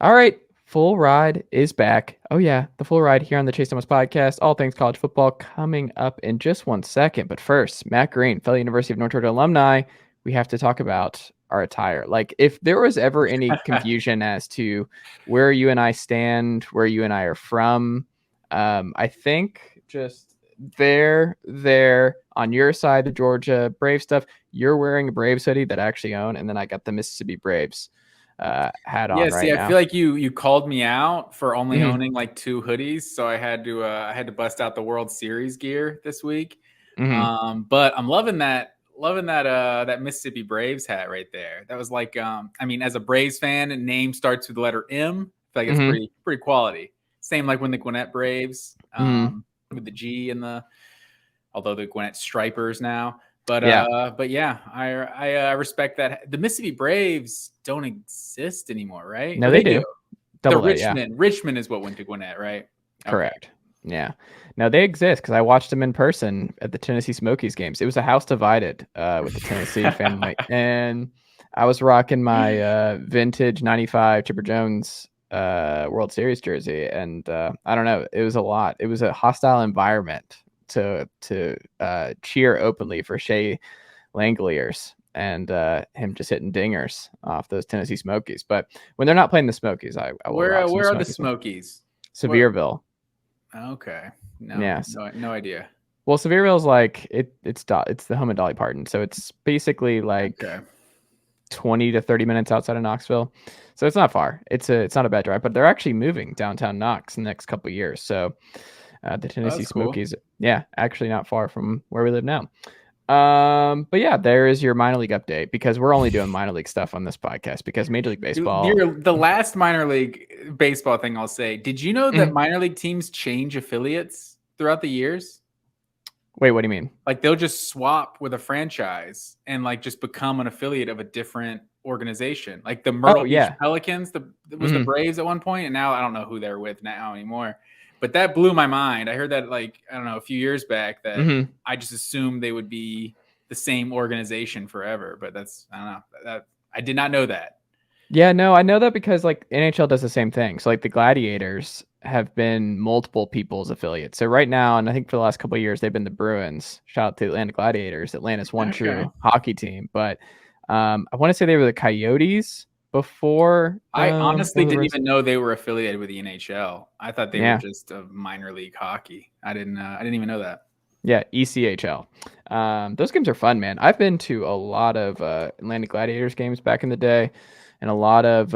All right, Full Ride is back. Oh yeah, the Full Ride here on the Chase Thomas podcast. All things college football coming up in just 1 second. But first, Matt Green, fellow University of North Georgia alumni. We have to talk about our attire. Like, if there was ever any confusion as to where you and I stand, where you and I are from, I think just there on your side of Georgia Brave stuff, you're wearing a Braves hoodie that I actually own, and then I got the Mississippi Braves hat on right See, I now. feel like you called me out for only owning like 2 hoodies, so I had to bust out the World Series gear this week. But I'm loving that Mississippi Braves hat right there. That was like I mean, as a Braves fan, name starts with the letter M. I feel like it's pretty quality. Same like when the Gwinnett Braves with the G and although the Gwinnett Stripers now. But yeah, I respect that. The Mississippi Braves don't exist anymore, right? No, they do. The Richmond is what went to Gwinnett, right? Correct. Okay. Yeah. No, they exist because I watched them in person at the Tennessee Smokies games. It was a house divided with the Tennessee family, and I was rocking my vintage '95 Chipper Jones World Series jersey, and I don't know, it was a lot. It was a hostile environment to cheer openly for Shea Langoliers and him just hitting dingers off those Tennessee Smokies. But when they're not playing the Smokies, I will where rock some are the Smokies? Sevierville. Okay. No idea. Well, Sevierville is like it's the home of Dolly Parton, so it's basically like 20 to 30 minutes outside of Knoxville. So it's not far. It's not a bad drive, but they're actually moving downtown Knox in the next couple of years. So the Tennessee Smokies, cool. Actually not far from where we live now. But yeah, there is your minor league update, because we're only doing minor league stuff on this podcast because Major League Baseball. The last minor league baseball thing I'll say. Did you know that minor league teams change affiliates throughout the years? Wait, what do you mean? Like they'll just swap with a franchise and like just become an affiliate of a different organization. Like the Myrtle Beach Pelicans, was the Braves at one point, and now I don't know who they're with now anymore. But that blew my mind. I heard that like, I don't know, a few years back that I just assumed they would be the same organization forever. But I don't know. I did not know that. Yeah, no, I know that because like NHL does the same thing. So like the Gladiators have been multiple people's affiliates. So right now, and I think for the last couple of years, they've been the Bruins. Shout out to Atlanta Gladiators, Atlanta's one true hockey team. But I want to say they were the Coyotes before. I honestly didn't even know they were affiliated with the NHL. I thought they were just a minor league hockey. I didn't even know that. Yeah, ECHL. Those games are fun, man. I've been to a lot of Atlanta Gladiators games back in the day, and a lot of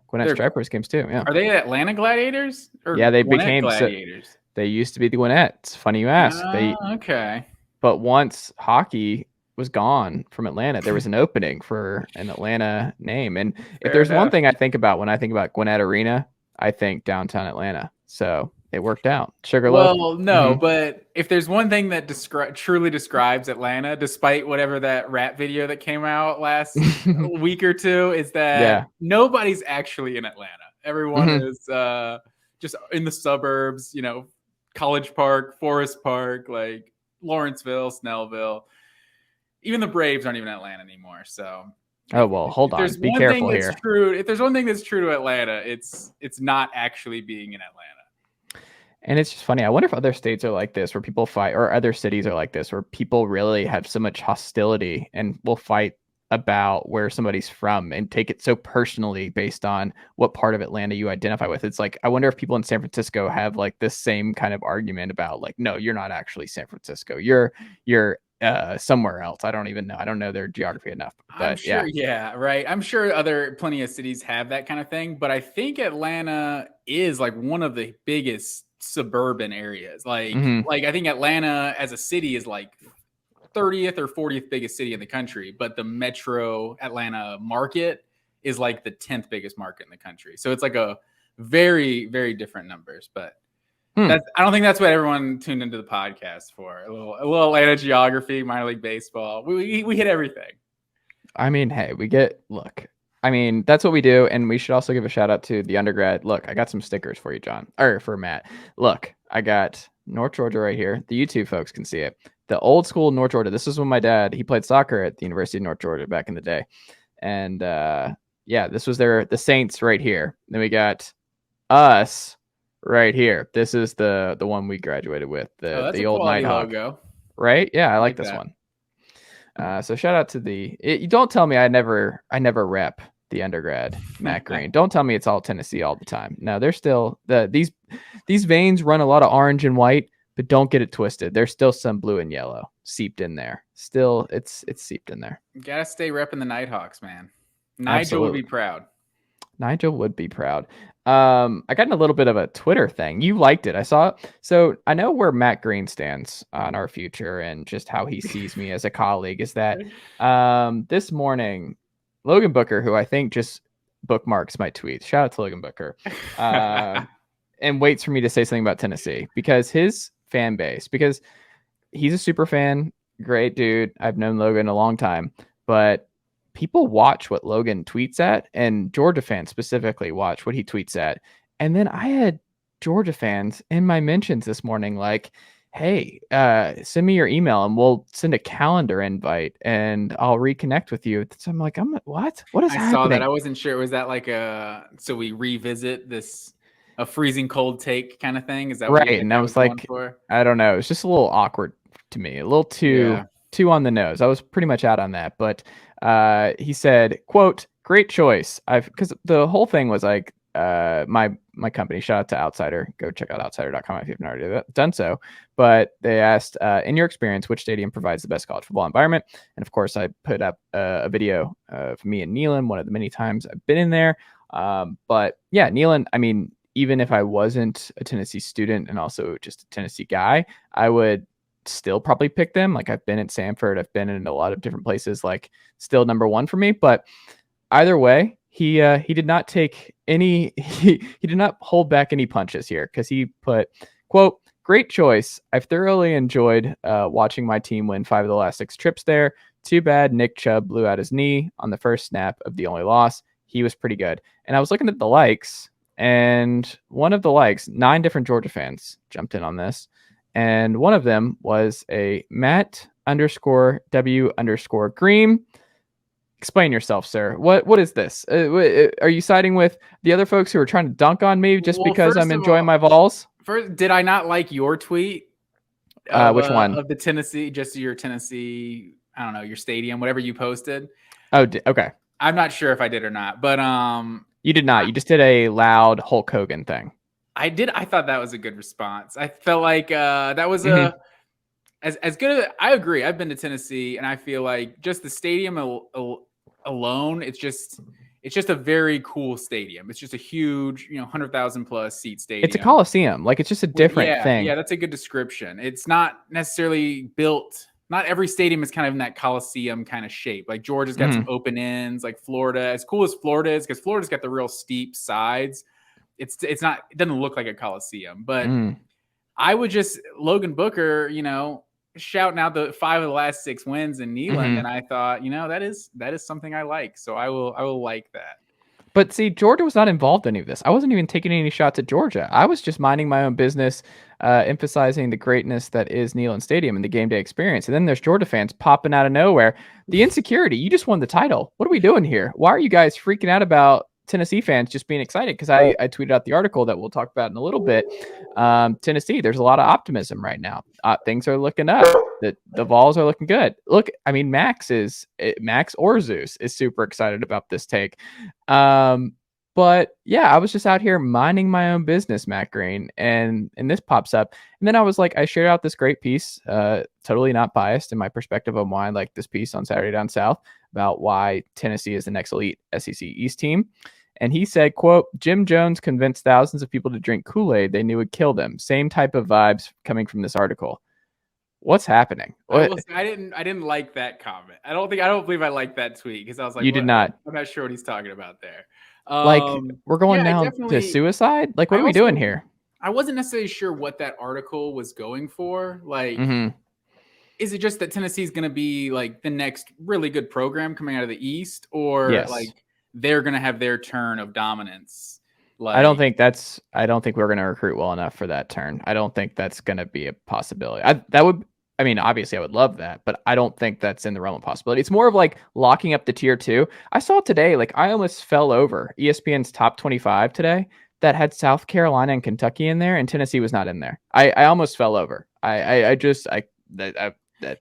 Gwinnett Stripers games too. Yeah. Are they Atlanta Gladiators? Yeah, they became Gladiators. So they used to be the Gwinnett. It's funny you ask. Okay. But once hockey was gone from Atlanta, there was an opening for an Atlanta name. And if there's one thing I think about when I think about Gwinnett Arena, I think downtown Atlanta. So it worked out. Sugarloaf. Well, no, but if there's one thing that truly describes Atlanta, despite whatever that rap video that came out last week or two, is that nobody's actually in Atlanta. Everyone is just in the suburbs, College Park, Forest Park, like Lawrenceville, Snellville. Even the Braves aren't even in Atlanta anymore. So, hold on. Be careful here. If there's one thing that's true to Atlanta, it's not actually being in Atlanta. And it's just funny. I wonder if other states are like this, where people fight, or other cities are like this, where people really have so much hostility and will fight about where somebody's from and take it so personally based on what part of Atlanta you identify with. It's like, I wonder if people in San Francisco have like this same kind of argument about like, no, you're not actually San Francisco. You're somewhere else. I don't even know. I don't know their geography enough. But I'm sure, right. I'm sure plenty of cities have that kind of thing, but I think Atlanta is like one of the biggest suburban areas. Like I think Atlanta as a city is like 30th or 40th biggest city in the country, but the metro Atlanta market is like the 10th biggest market in the country. So it's like a very, very different numbers, but I don't think that's what everyone tuned into the podcast for. A little Atlanta geography, minor league baseball. We hit everything. I mean, hey, that's what we do. And we should also give a shout out to the undergrad. Look, I got some stickers for you, John, or for Matt. Look, I got North Georgia right here. The YouTube folks can see it. The old school North Georgia. This is when my dad, he played soccer at the University of North Georgia back in the day. And Yeah, this was the Saints right here. Then we got us right here. This is the one we graduated with, That's a the old quality Nighthawk. logo. Right? Yeah, I like this that. one. So shout out to you don't tell me I never rep the undergrad Matt Green. Don't tell me it's all Tennessee all the time. No, there's still these veins run a lot of orange and white, but don't get it twisted. There's still some blue and yellow seeped in there. Still, it's seeped in there. You gotta stay repping the Nighthawks, man. Nigel Absolutely. would be proud. Nigel would be proud. I got in a little bit of a Twitter thing. You liked it. I saw it. So I know where Matt Green stands on our future and just how he sees me as a colleague is that this morning, Logan Booker, who I think just bookmarks my tweets, shout out to Logan Booker, and waits for me to say something about Tennessee because his fan base, because he's a super fan, great dude. I've known Logan a long time, but people watch what Logan tweets at, and Georgia fans specifically watch what he tweets at. And then I had Georgia fans in my mentions this morning, like, hey, send me your email and we'll send a calendar invite and I'll reconnect with you. So I'm like, what? What is happening? I saw that. I wasn't sure. Was that like so we revisit a freezing cold take kind of thing? Is that right? And I was like, I don't know. It's just a little awkward to me, a little too on the nose. I was pretty much out on that, but he said, quote, great choice. Because the whole thing was like, my company, shout out to Outsider, go check out outsider.com if you've not already done so. But they asked, in your experience, which stadium provides the best college football environment? And of course, I put up a video of me and Nealon, one of the many times I've been in there. But yeah, Nealon, I mean, even if I wasn't a Tennessee student and also just a Tennessee guy, I would still probably pick them. Like I've been at Samford, I've been in a lot of different places, like still number one for me. But either way, he did not take any, he did not hold back any punches here because he put, quote, great choice. I've thoroughly enjoyed watching my team win 5 of the last 6 trips there. Too bad Nick Chubb blew out his knee on the first snap of the only loss. He was pretty good. And I was looking at the likes, and one of the likes, 9 different Georgia fans jumped in on this. And one of them was a Matt_W_Green. Explain yourself, sir. What is this? Are you siding with the other folks who are trying to dunk on me just because I'm enjoying my Vols? First, did I not like your tweet? Which one? Of the Tennessee, just your Tennessee, I don't know, your stadium, whatever you posted. Oh, okay. I'm not sure if I did or not, but you did not. You just did a loud Hulk Hogan thing. I did. I thought that was a good response. I felt like that was as good as I agree. I've been to Tennessee, and I feel like just the stadium alone, it's just a very cool stadium. It's just a huge, 100,000 plus seat stadium. It's a coliseum. Like it's just a different thing. Yeah, that's a good description. It's not necessarily built. Not every stadium is kind of in that coliseum kind of shape. Like Georgia's got some open ends. Like Florida, as cool as Florida is, because Florida's got the real steep sides. It's not. It doesn't look like a coliseum. But I would just Logan Booker, shouting out the 5 of the last 6 wins in Neyland, and I thought, that is something I like. So I will like that. But see, Georgia was not involved in any of this. I wasn't even taking any shots at Georgia. I was just minding my own business, emphasizing the greatness that is Neyland Stadium and the game day experience. And then there's Georgia fans popping out of nowhere. The insecurity. You just won the title. What are we doing here? Why are you guys freaking out about Tennessee fans just being excited? Because I tweeted out the article that we'll talk about in a little bit. Tennessee, there's a lot of optimism right now. Things are looking up. The Vols are looking good. Look, I mean, Max or Zeus is super excited about this take. But yeah, I was just out here minding my own business, Matt Green, and this pops up. And then I was like, I shared out this great piece, totally not biased in my perspective on why I like this piece on Saturday Down South about why Tennessee is the next elite SEC East team. And he said, quote, Jim Jones convinced thousands of people to drink Kool-Aid they knew would kill them. Same type of vibes coming from this article. What's happening? I didn't like that comment. I don't believe I liked that tweet because I was like, you did not. I'm not sure what he's talking about there. Like we're going now to suicide? Like what are we doing here? I wasn't necessarily sure what that article was going for. Like, is it just that Tennessee is going to be like the next really good program coming out of the East, or like they're going to have their turn of dominance? Like, I don't think we're going to recruit well enough for that turn. I don't think that's going to be a possibility. That would I mean, obviously I would love that, but I don't think that's in the realm of possibility. It's more of like locking up the tier 2. I saw today, like I almost fell over ESPN's top 25 today that had South Carolina and Kentucky in there, and Tennessee was not in there. I almost fell over. That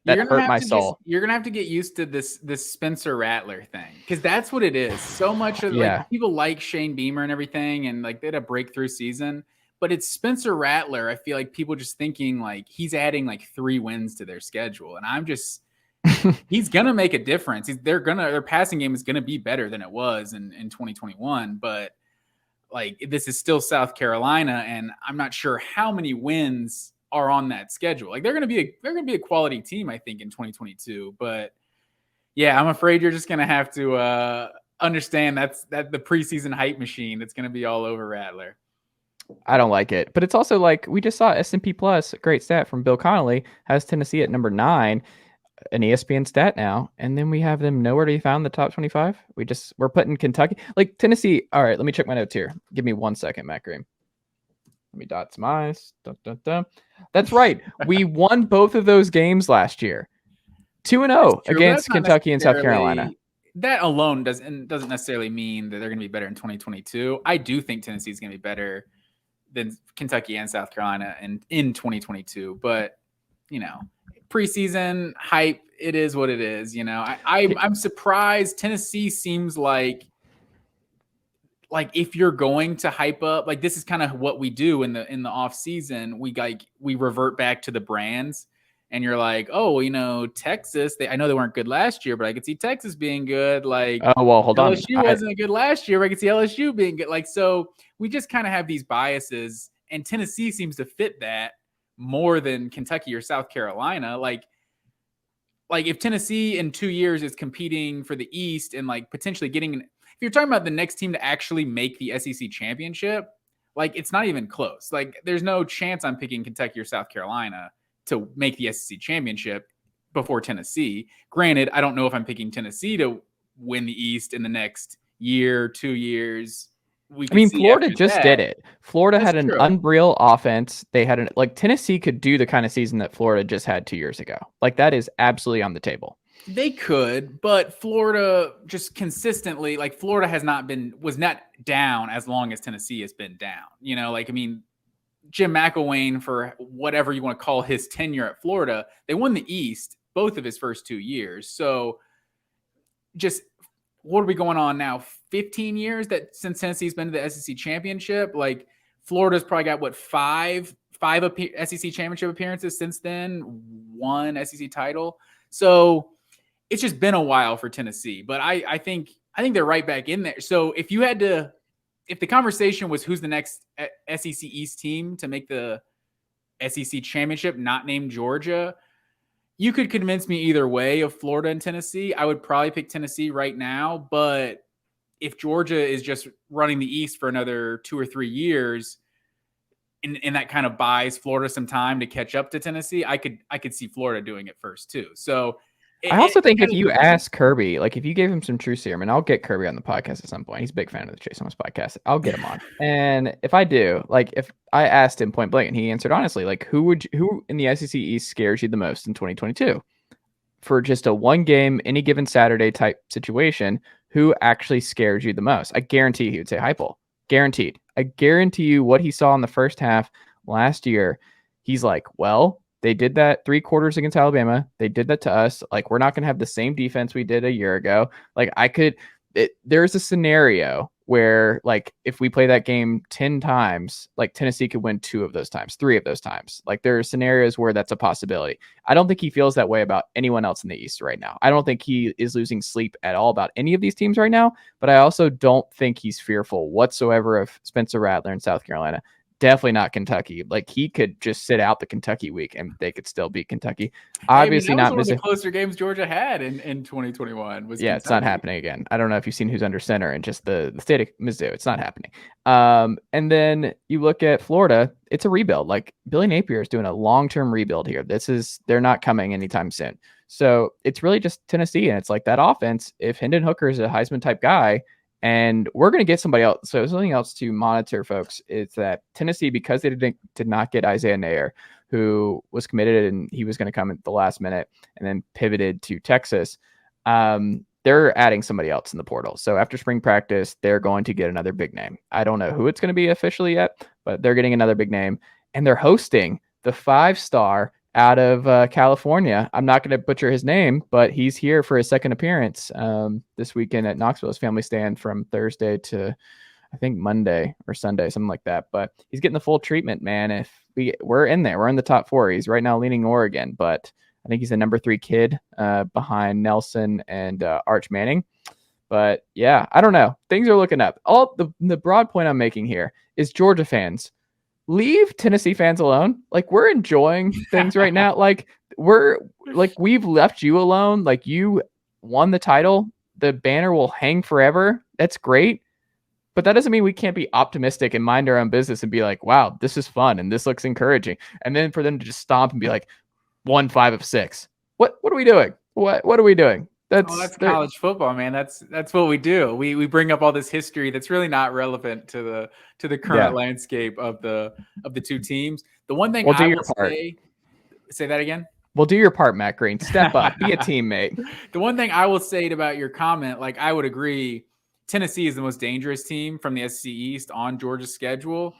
hurt my soul. You're gonna have to get used to this Spencer Rattler thing, because that's what it is. So much of like people like Shane Beamer and everything, and like they had a breakthrough season, but it's Spencer Rattler. I feel like people just thinking like he's adding like 3 wins to their schedule, and I'm just he's gonna make a difference. Their passing game is gonna be better than it was in 2021, but like this is still South Carolina, and I'm not sure how many wins are on that schedule. Like they're going to be a quality team, I think, in 2022. But yeah, I'm afraid you're just going to have to understand that the preseason hype machine that's going to be all over Rattler. I don't like it, but it's also like we just saw S&P Plus, great stat from Bill Connolly, has Tennessee at number 9, an ESPN stat now, and then we have them nowhere to be found in the top 25. We're putting Kentucky, like Tennessee. All right, let me check my notes here. Give me 1 second, Matt Green. Let me dot some I's. Dun, dun, dun. That's right. We won both of those games last year. 2-0 against Kentucky and South Carolina. That alone doesn't necessarily mean that they're going to be better in 2022. I do think Tennessee is going to be better than Kentucky and South Carolina in 2022. But, preseason hype, it is what it is. I'm surprised. Tennessee seems like if you're going to hype up, like this is kind of what we do in the off season, we revert back to the brands, and you're like, oh, Texas, I know they weren't good last year, but I could see Texas being good. Like, oh, well, hold on. LSU wasn't good last year, but I could see LSU being good. Like, so we just kind of have these biases, and Tennessee seems to fit that more than Kentucky or South Carolina. Like if Tennessee in 2 years is competing for the East and like potentially getting if you're talking about the next team to actually make the SEC championship, like it's not even close. Like there's no chance I'm picking Kentucky or South Carolina to make the SEC championship before Tennessee. Granted, I don't know if I'm picking Tennessee to win the East in the next year, 2 years. Florida just did it. Florida had an unreal offense. They had Tennessee could do the kind of season that Florida just had 2 years ago. Like that is absolutely on the table. They could, but Florida just consistently, like Florida was not down as long as Tennessee has been down. Jim McElwain, for whatever you want to call his tenure at Florida, they won the East both of his first 2 years. So just what are we going on now? 15 years since Tennessee's been to the SEC championship. Like Florida's probably got five SEC championship appearances since then, 1 SEC title. So it's just been a while for Tennessee, but I think they're right back in there. So if the conversation was who's the next SEC East team to make the SEC championship, not named Georgia, you could convince me either way of Florida and Tennessee. I would probably pick Tennessee right now, but if Georgia is just running the East for another 2 or 3 years, and that kind of buys Florida some time to catch up to Tennessee, I could see Florida doing it first too. So I also think if you ask Kirby, like if you gave him some true serum, and I'll get Kirby on the podcast at some point. He's a big fan of the Chase Thomas podcast. I'll get him on. And if I do, like if I asked him point blank and he answered honestly, like who in the SEC East scares you the most in 2022? For just a 1 game, any given Saturday type situation, who actually scares you the most? I guarantee he would say Heupel. Guaranteed. I guarantee you what he saw in the first half last year. He's like, well, they did that 3 quarters against Alabama. They did that to us. Like, we're not going to have the same defense we did a year ago. Like, there's a scenario where, like, if we play that game 10 times, like, Tennessee could win 2 of those times, 3 of those times. Like, there are scenarios where that's a possibility. I don't think he feels that way about anyone else in the East right now. I don't think he is losing sleep at all about any of these teams right now, but I also don't think he's fearful whatsoever of Spencer Rattler in South Carolina. Definitely not Kentucky. Like he could just sit out the Kentucky week and they could still beat Kentucky. Obviously, that was not one of the closer games Georgia had in 2021. Was Kentucky. It's not happening again. I don't know if you've seen who's under center and just the state of Mizzou. It's not happening. And then you look at Florida. It's a rebuild. Like Billy Napier is doing a long-term rebuild here. They're not coming anytime soon. So it's really just Tennessee, and it's like that offense. If Hendon Hooker is a Heisman type guy. And we're going to get somebody else. So something else to monitor, folks, is that Tennessee, because they did not get Isaiah Nair, who was committed and he was going to come at the last minute and then pivoted to Texas. They're adding somebody else in the portal. So after spring practice, they're going to get another big name. I don't know who it's going to be officially yet, but they're getting another big name. And they're hosting the 5-star out of California. I'm not going to butcher his name, but he's here for his second appearance this weekend at Knoxville. His family staying from Thursday to, I think, Monday or Sunday, something like that. But he's getting the full treatment, man. If we're in there, we're in the top 4. He's right now leaning Oregon, but I think he's the number 3 kid behind Nelson and Arch Manning. But yeah, I don't know. Things are looking up. All the broad point I'm making here is Georgia fans, leave Tennessee fans alone. Like, we're enjoying things right now. Like, we've left you alone. Like, you won the title. The banner will hang forever. That's great. But that doesn't mean we can't be optimistic and mind our own business and be like, wow, this is fun and this looks encouraging. And then for them to just stomp and be like, 1-5 of 6. What are we doing? What are we doing? That's college football, man. That's what we do. We bring up all this history that's really not relevant to the current landscape of the 2 teams. The one thing I will say that again. Well, do your part, Matt Green. Step up, be a teammate. The one thing I will say about your comment, like, I would agree, Tennessee is the most dangerous team from the SEC East on Georgia's schedule,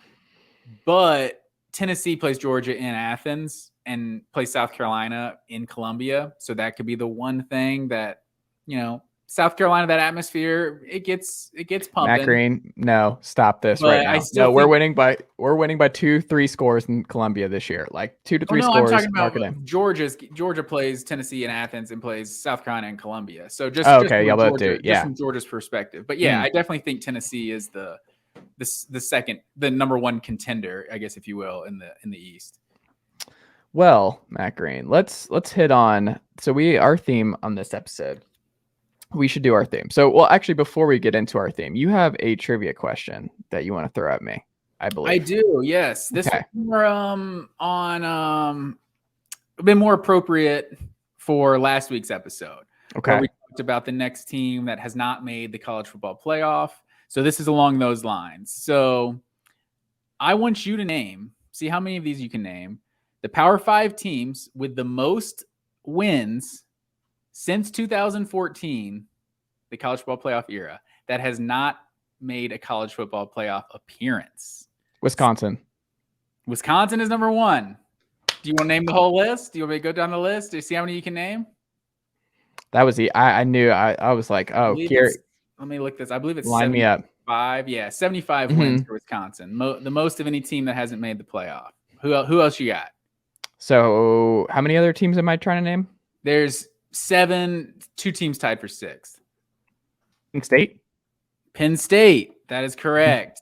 but Tennessee plays Georgia in Athens and plays South Carolina in Columbia. So that could be the one thing that, South Carolina, that atmosphere, it gets pumping. Matt Green, no, stop this right now. No, we're winning by 2-3 scores in Columbia this year. Like 2 to 3 scores. I'm talking about Georgia plays Tennessee in Athens and plays South Carolina in Columbia. So just from Georgia's perspective. But yeah, I definitely think Tennessee is the number 1 contender, I guess, if you will, in the East. Well, Matt Green, let's hit on. So our theme on this episode, we should do our theme. So, well, actually, before we get into our theme, you have a trivia question that you want to throw at me, I believe. I do, yes. This is more been more appropriate for last week's episode. Okay. Where we talked about the next team that has not made the college football playoff. So this is along those lines. So I want you to see how many of these you can name, the Power 5 teams with the most wins since 2014, the college football playoff era, that has not made a college football playoff appearance. Wisconsin is number 1. Do you want to name the whole list? Do you want me to go down the list? Do you see how many you can name? That was I knew. I was like, oh, here. Let me look this. I believe it's line me up. 75 wins for Wisconsin. The most of any team that hasn't made the playoff. Who else you got? So how many other teams am I trying to name? There's 7, 2 teams tied for 6th. Penn State. That is correct.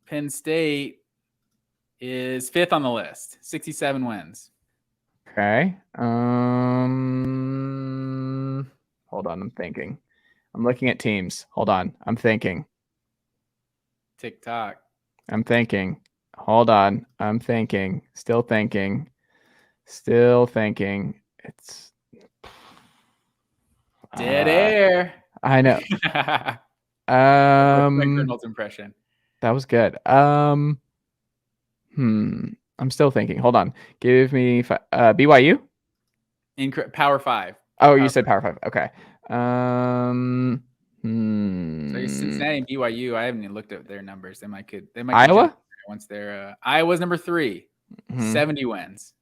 Penn State is 5th on the list. 67 wins. Okay. Hold on. I'm thinking. I'm looking at teams. Hold on. I'm thinking. TikTok. I'm thinking. Hold on. I'm thinking. Still thinking. It's dead air. I know. Reynolds impression. That was good. I'm still thinking. Hold on. Give me BYU. Power 5. Oh, you said Power 5. Okay. So Cincinnati and BYU. I haven't even looked at their numbers. They might Iowa once they're Iowa's number 3. 70 wins.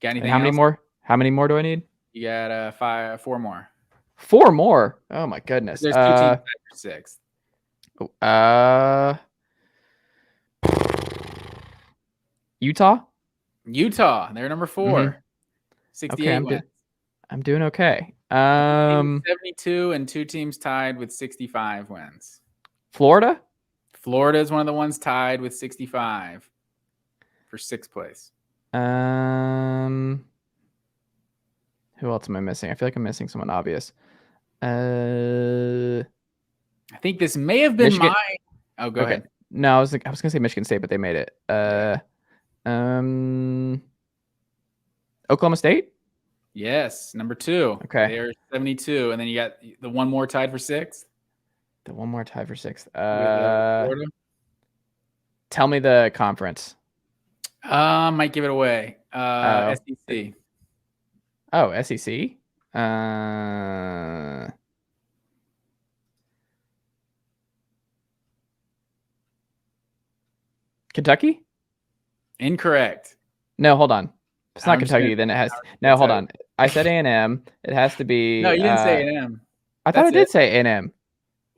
Got anything? How many more? How many more do I need? You got 4 more. 4 more. Oh my goodness. There's 2 teams tied for 6th. Utah. They're number 4. 68 wins. I'm doing okay. 72 and 2 teams tied with 65 wins. Florida is one of the ones tied with 65 for 6th place. Who else am I missing? I feel like I'm missing someone obvious. I think this may have been Michigan. Oh, go ahead. No, I was gonna say Michigan State, but they made it. Oklahoma State. Yes, number 2. Okay, they're 72, and then you got the one more tied for 6th. The one more tied for 6th. Tell me the conference. Might give it away. Oh, SEC. oh, SEC. Uh, Kentucky? Incorrect. No, hold on. If it's not I'm just Kentucky, gonna, then it has. I'm just No, gonna hold tell on. I said A&M. It has to you. No, be. you didn't say A&M. I thought I That's did it. say A&M.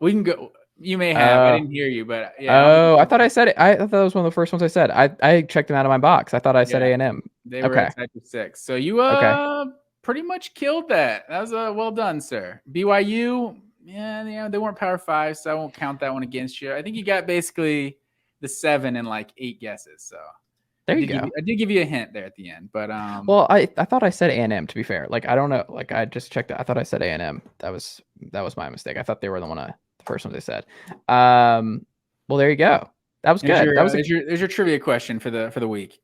We can go. You may have. I Uh, didn't hear you, but yeah, I don't think oh, I you thought I said it. I thought that was one of the first ones I said. I checked them out of my box. I thought I said yeah, A&M. they were Okay. at type of 6. So you Okay. pretty much killed that. That was well done, sir. BYU, yeah, they weren't Power 5, so I won't count that one against you. I think you got basically the 7 in like 8 guesses. So There you go. I did give you a hint there at the end, but Well, I thought I said A&M, to be fair. Like, I don't know. Like, I just checked it. I thought I said A&M. That was my mistake. I thought they were the first ones I said. Well, there you go. That was there's good. your That was there's your trivia question for the week.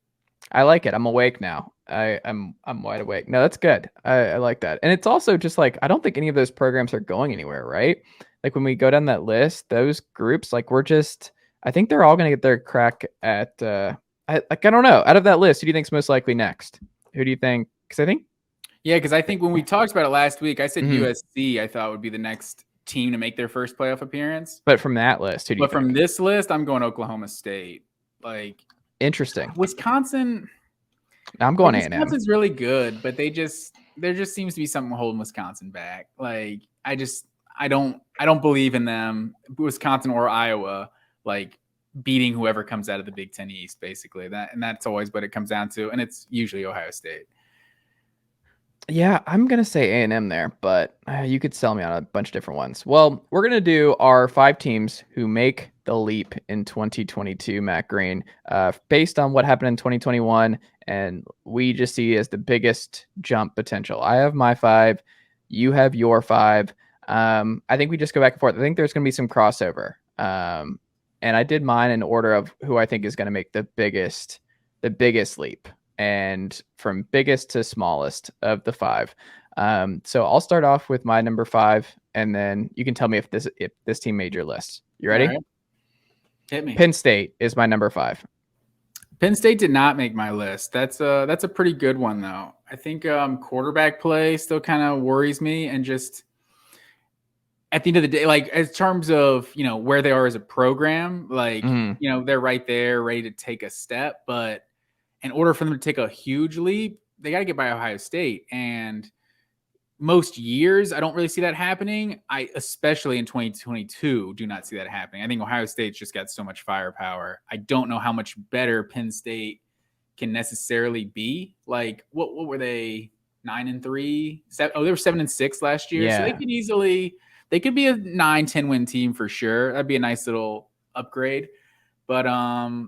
I like it. I'm awake now. I'm wide awake. No, that's good. I like that. And it's also just like I don't think any of those programs are going anywhere, right? Like when we go down that list, those groups, like we're just I think they're all gonna get their crack at I don't know. Out of that list, who do you think's most likely next? Who do you think? Because I think Yeah, because I think when we talked about it last week, I said mhm. USC I thought would be the next team to make their first playoff appearance. But from that list, who do you But from think? this list, I'm going Oklahoma State. Like Interesting. Wisconsin, I'm like going A&M. Wisconsin's really good, but there just seems to be something holding Wisconsin back. Like I don't believe in them, Wisconsin or Iowa, like beating whoever comes out of the Big Ten East, basically. That's always what it comes down to, and it's usually Ohio State. Yeah, I'm gonna say A&M there, but you could sell me on a bunch of different ones. Well, we're gonna do our 5 teams who make the leap in 2022, Matt Green, based on what happened in 2021, and we just see as the biggest jump potential. I have my 5, you have your 5. I think we just go back and forth. I think there's gonna be some crossover, and I did mine in order of who I think is gonna make the biggest leap and from biggest to smallest of the 5. So I'll start off with my number 5, and then you can tell me if this team made your list. You All ready? right. Hit me. Penn State is my number 5. Penn State did not make my list. That's a pretty good one though. I think quarterback play still kind of worries me, and just at the end of the day, like as terms of where they are as a program, like they're right there, ready to take a step. But in order for them to take a huge leap, they got to get by Ohio State, and most years I don't really see that happening. I especially in 2022 do not see that happening. I think Ohio State's just got so much firepower. I don't know how much better Penn State can necessarily be. Like what were they? 9-3? Oh, they were 7-6 last year. So Yeah. they could be a 9-10 win team for sure. That'd be a nice little upgrade. But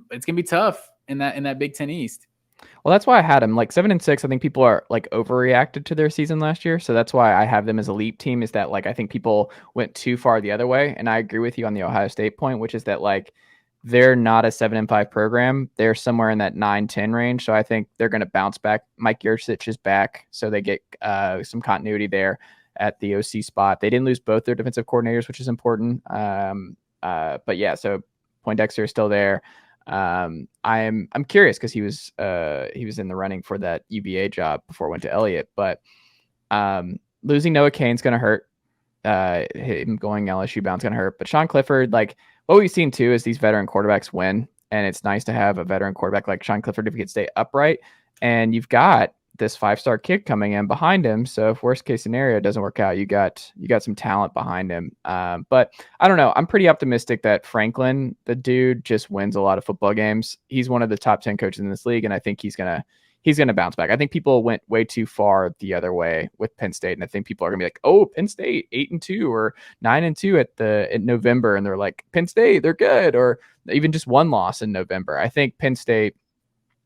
it's gonna be tough in that Big Ten East. Well, that's why I had them like 7-6. I think people are like overreacted to their season last year, so that's why I have them as a leap team. Is that like I think people went too far the other way, and I agree with you on the Ohio State point, which is that like they're not a 7-5 program. They're somewhere in that 9-10 range. So I think they're going to bounce back. Mike Yurcich is back, so they get some continuity there at the OC spot. They didn't lose both their defensive coordinators, which is important. But yeah, so Poindexter is still there. I'm curious because he was in the running for that UVA job before it went to Elliott, but losing Noah Cain's going to hurt. Him going LSU bound's going to hurt. But Sean Clifford, like what we've seen too is these veteran quarterbacks win, and it's nice to have a veteran quarterback like Sean Clifford if he could stay upright. And you've got this 5-star kid coming in behind him. So if worst case scenario doesn't work out, you got some talent behind him. But I don't know. I'm pretty optimistic that Franklin, the dude, just wins a lot of football games. He's one of the top 10 coaches in this league, and I think he's gonna bounce back. I think people went way too far the other way with Penn State, and I think people are gonna be like, "Oh, Penn State 8-2 or 9-2 at November," and they're like, "Penn State, they're good," or even just one loss in November. I think Penn State,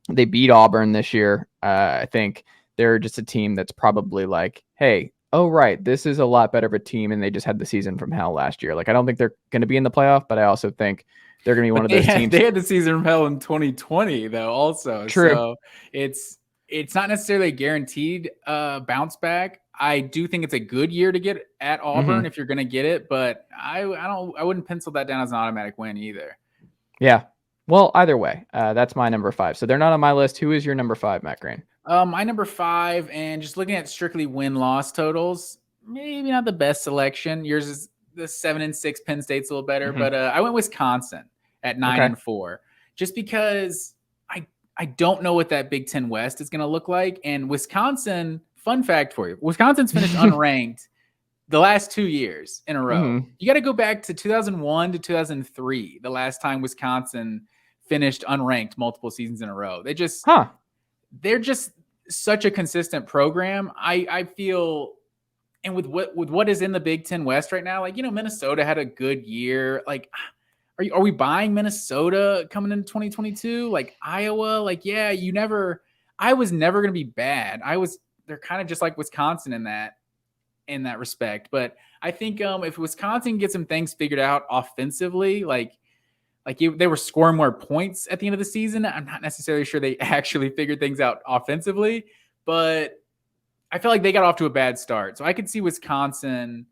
they beat Auburn this year. I think they're just a team that's probably like, hey, oh, right, this is a lot better of a team, and they just had the season from hell last year. Like, I don't think they're going to be in the playoff, but I also think they're going to be one of those teams. They had the season from hell in 2020, though, also. True. So it's not necessarily a guaranteed bounce back. I do think it's a good year to get at Auburn if you're going to get it, but I wouldn't pencil that down as an automatic win either. Yeah. Well, either way, that's my number 5. So they're not on my list. Who is your number 5, Matt Green? My number 5, and just looking at strictly win-loss totals, maybe not the best selection. Yours is the 7-6. Penn State's a little better, but I went Wisconsin at 9-4, just because I don't know what that Big Ten West is going to look like. And Wisconsin, fun fact for you, Wisconsin's finished unranked the last 2 years in a row. You got to go back to 2001 to 2003, the last time Wisconsin finished unranked multiple seasons in a row. They're just such a consistent program. I feel, and with what is in the Big Ten West right now, like, Minnesota had a good year. Like, are we buying Minnesota coming into 2022? Like Iowa, like, yeah, I was never going to be bad. They're kind of just like Wisconsin in that respect. But I think if Wisconsin gets some things figured out offensively, they were scoring more points at the end of the season. I'm not necessarily sure they actually figured things out offensively, but I feel like they got off to a bad start. So I could see Wisconsin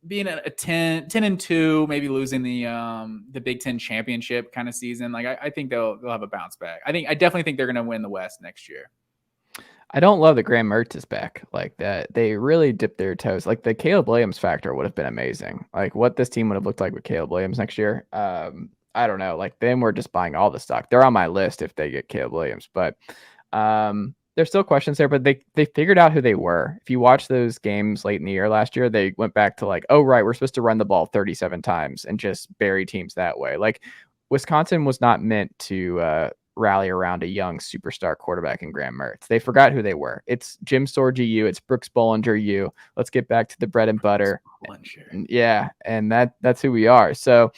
being a 10-2, maybe losing the Big Ten championship kind of season. Like I think they'll have a bounce back. I definitely think they're going to win the West next year. I don't love that Graham Mertz is back like that. They really dipped their toes. Like the Caleb Williams factor would have been amazing. Like what this team would have looked like with Caleb Williams next year. I don't know. Like then we're just buying all the stock. They're on my list if they get Caleb Williams, but there's still questions there, but they figured out who they were. If you watch those games late in the year last year, they went back to like, oh, right, we're supposed to run the ball 37 times and just bury teams that way. Like Wisconsin was not meant to rally around a young superstar quarterback in Graham Mertz. They forgot who they were. It's Jim Sorgi U. It's Brooks Bollinger U. Let's get back to the bread and butter. Yeah, and that's who we are. So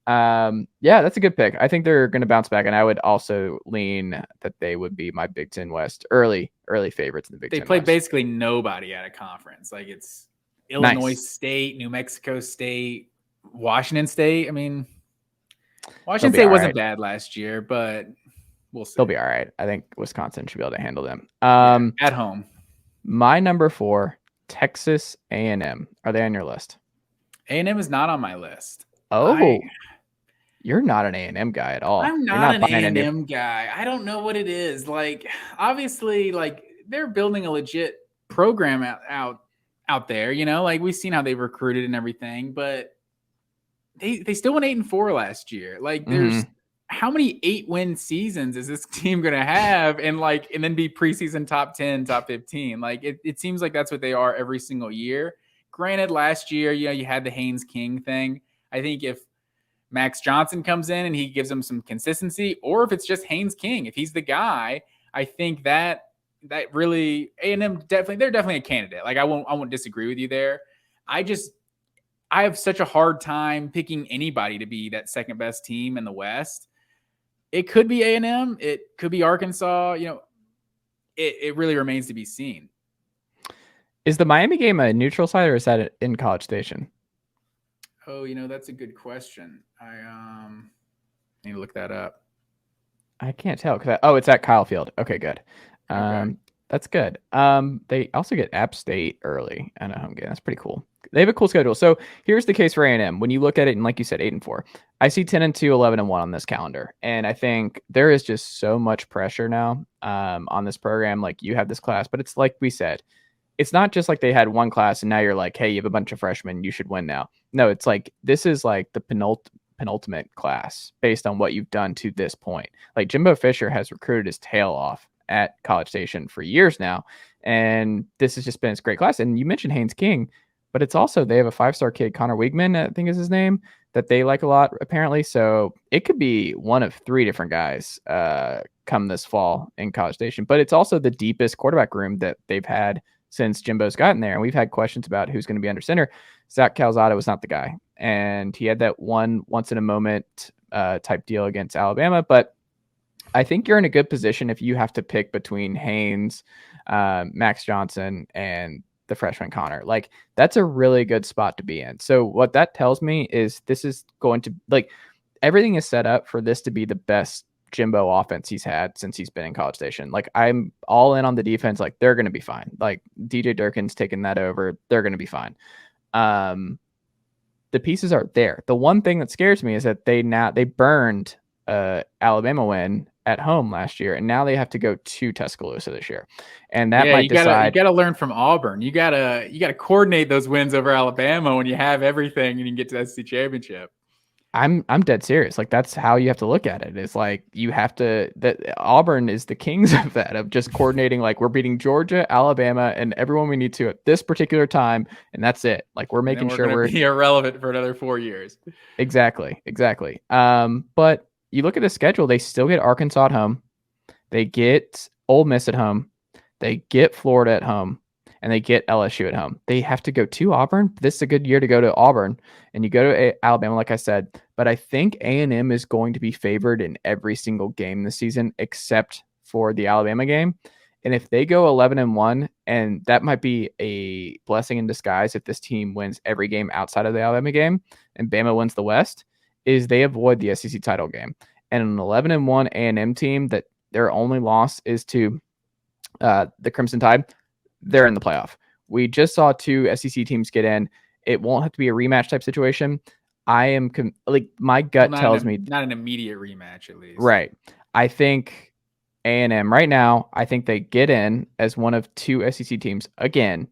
yeah, that's a good pick. I think they're going to bounce back, and I would also lean that they would be my Big Ten West early favorites in the Big Ten. They play basically nobody at a conference. Like it's Illinois State, New Mexico State, Washington State. I mean, Washington State wasn't bad last year, but we'll see. They'll be all right. I think Wisconsin should be able to handle them. At home. My number 4, Texas A&M. Are they on your list? A&M is not on my list. Oh. You're not an A&M guy at all. I'm not an A&M guy. I don't know what it is. Like, obviously, like they're building a legit program out there. Like we've seen how they've recruited and everything, but they still went 8-4 last year. Like, there's how many 8-win seasons is this team gonna have, and then be preseason top 10, top 15? Like, it seems like that's what they are every single year. Granted, last year, you had the Haynes King thing. I think if Max Johnson comes in and he gives them some consistency, or if it's just Haynes King, if he's the guy, I think that really A&M they're definitely a candidate. Like I won't disagree with you there. I have such a hard time picking anybody to be that second best team in the West. It could be A&M, it could be Arkansas. It really remains to be seen. Is the Miami game a neutral site, or is that in College Station? Oh, that's a good question. I need to look that up. I can't tell because it's at Kyle Field. Okay, good. Okay. That's good. They also get App State early and a home game. That's pretty cool. They have a cool schedule. So here's the case for A&M. When you look at it, and like you said, 8-4, I see 10-2, 11-1 on this calendar, and I think there is just so much pressure now on this program. Like you have this class, but it's like we said, it's not just like they had one class and now you're like, hey, you have a bunch of freshmen, you should win now. No, it's like this is like the penultimate class based on what you've done to this point. Like Jimbo Fisher has recruited his tail off at College Station for years now, and this has just been his great class. And you mentioned Haynes King, but it's also they have a 5-star kid, Connor Wiegman, I think is his name, that they like a lot apparently. So it could be one of 3 different guys come this fall in College Station. But it's also the deepest quarterback room that they've had since Jimbo's gotten there. And we've had questions about who's going to be under center. Zach Calzada was not the guy. And he had that one once in a moment type deal against Alabama. But I think you're in a good position if you have to pick between Haynes, Max Johnson, and the freshman Connor. Like that's a really good spot to be in. So what that tells me is this is going to, like, everything is set up for this to be the best Jimbo offense he's had since he's been in College Station. Like I'm all in on the defense. Like they're going to be fine. Like DJ Durkin's taking that over. They're going to be fine. The pieces are there. The one thing that scares me is that they burned Alabama win at home last year, and now they have to go to Tuscaloosa this year, and that Yeah, might you decide. gotta learn from Auburn. You gotta coordinate those wins over Alabama when you have everything and you can get to the SEC championship. I'm dead serious. Like that's how you have to look at it. It's like you have to that Auburn is the kings of that, of just coordinating. Like we're beating Georgia, Alabama, and everyone we need to at this particular time, and that's it. Like we're And then making we're sure gonna we're be irrelevant for another 4 years. exactly. But you look at the schedule, they still get Arkansas at home, they get Ole Miss at home, they get Florida at home, and they get LSU at home. They have to go to Auburn. This is a good year to go to Auburn, and you go to Alabama, like I said. But I think A&M is going to be favored in every single game this season, except for the Alabama game. And if they go 11-1, and that might be a blessing in disguise if this team wins every game outside of the Alabama game, and Bama wins the West, is they avoid the SEC title game. And an 11-1 A&M team that their only loss is to the Crimson Tide, they're in the playoff. We just saw 2 SEC teams get in. It won't have to be a rematch type situation. I am like my gut tells me not an immediate rematch at least. Right. I think A&M right now, I think they get in as one of 2 SEC teams again,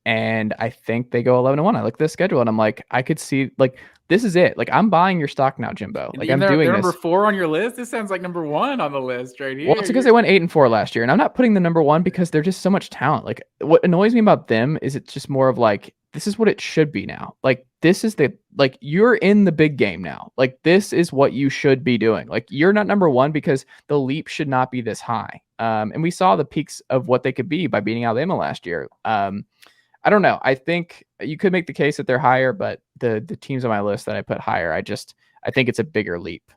and I think they go 11-1. I look at the schedule and I'm like, I could see like this is it. Like I'm buying your stock now, Jimbo. Like I'm doing they're this. number 4 on your list. This sounds like number 1 on the list right here. Well, it's because they went 8-4 last year, and I'm not putting the number 1 because they're just so much talent. Like what annoys me about them is it's just more of like this is what it should be now. Like this is like you're in the big game now. Like this is what you should be doing. Like you're not number 1 because the leap should not be this high. And we saw the peaks of what they could be by beating Alabama last year. I don't know. I think you could make the case that they're higher, but the teams on my list that I put higher, I think it's a bigger leap.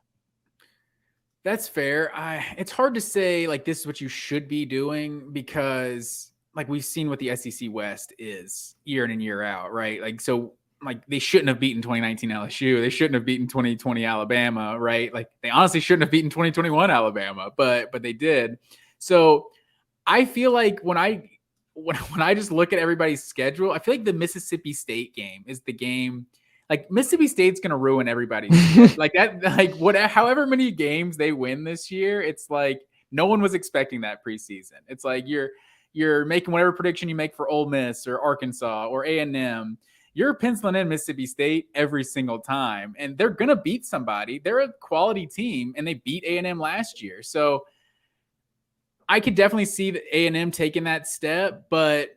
That's fair. It's hard to say like this is what you should be doing because like we've seen what the SEC West is year in and year out, right? Like so like they shouldn't have beaten 2019 LSU. They shouldn't have beaten 2020 Alabama, right? Like they honestly shouldn't have beaten 2021 Alabama, but they did. So I feel like when I just look at everybody's schedule, I feel like the Mississippi State game is the game. Like Mississippi State's gonna ruin everybody's like that. Like however many games they win this year, it's like no one was expecting that preseason. It's like you're making whatever prediction you make for Ole Miss or Arkansas or A&M. You're penciling in Mississippi State every single time, and they're gonna beat somebody. They're a quality team, and they beat A&M last year. So I could definitely see the A&M taking that step, but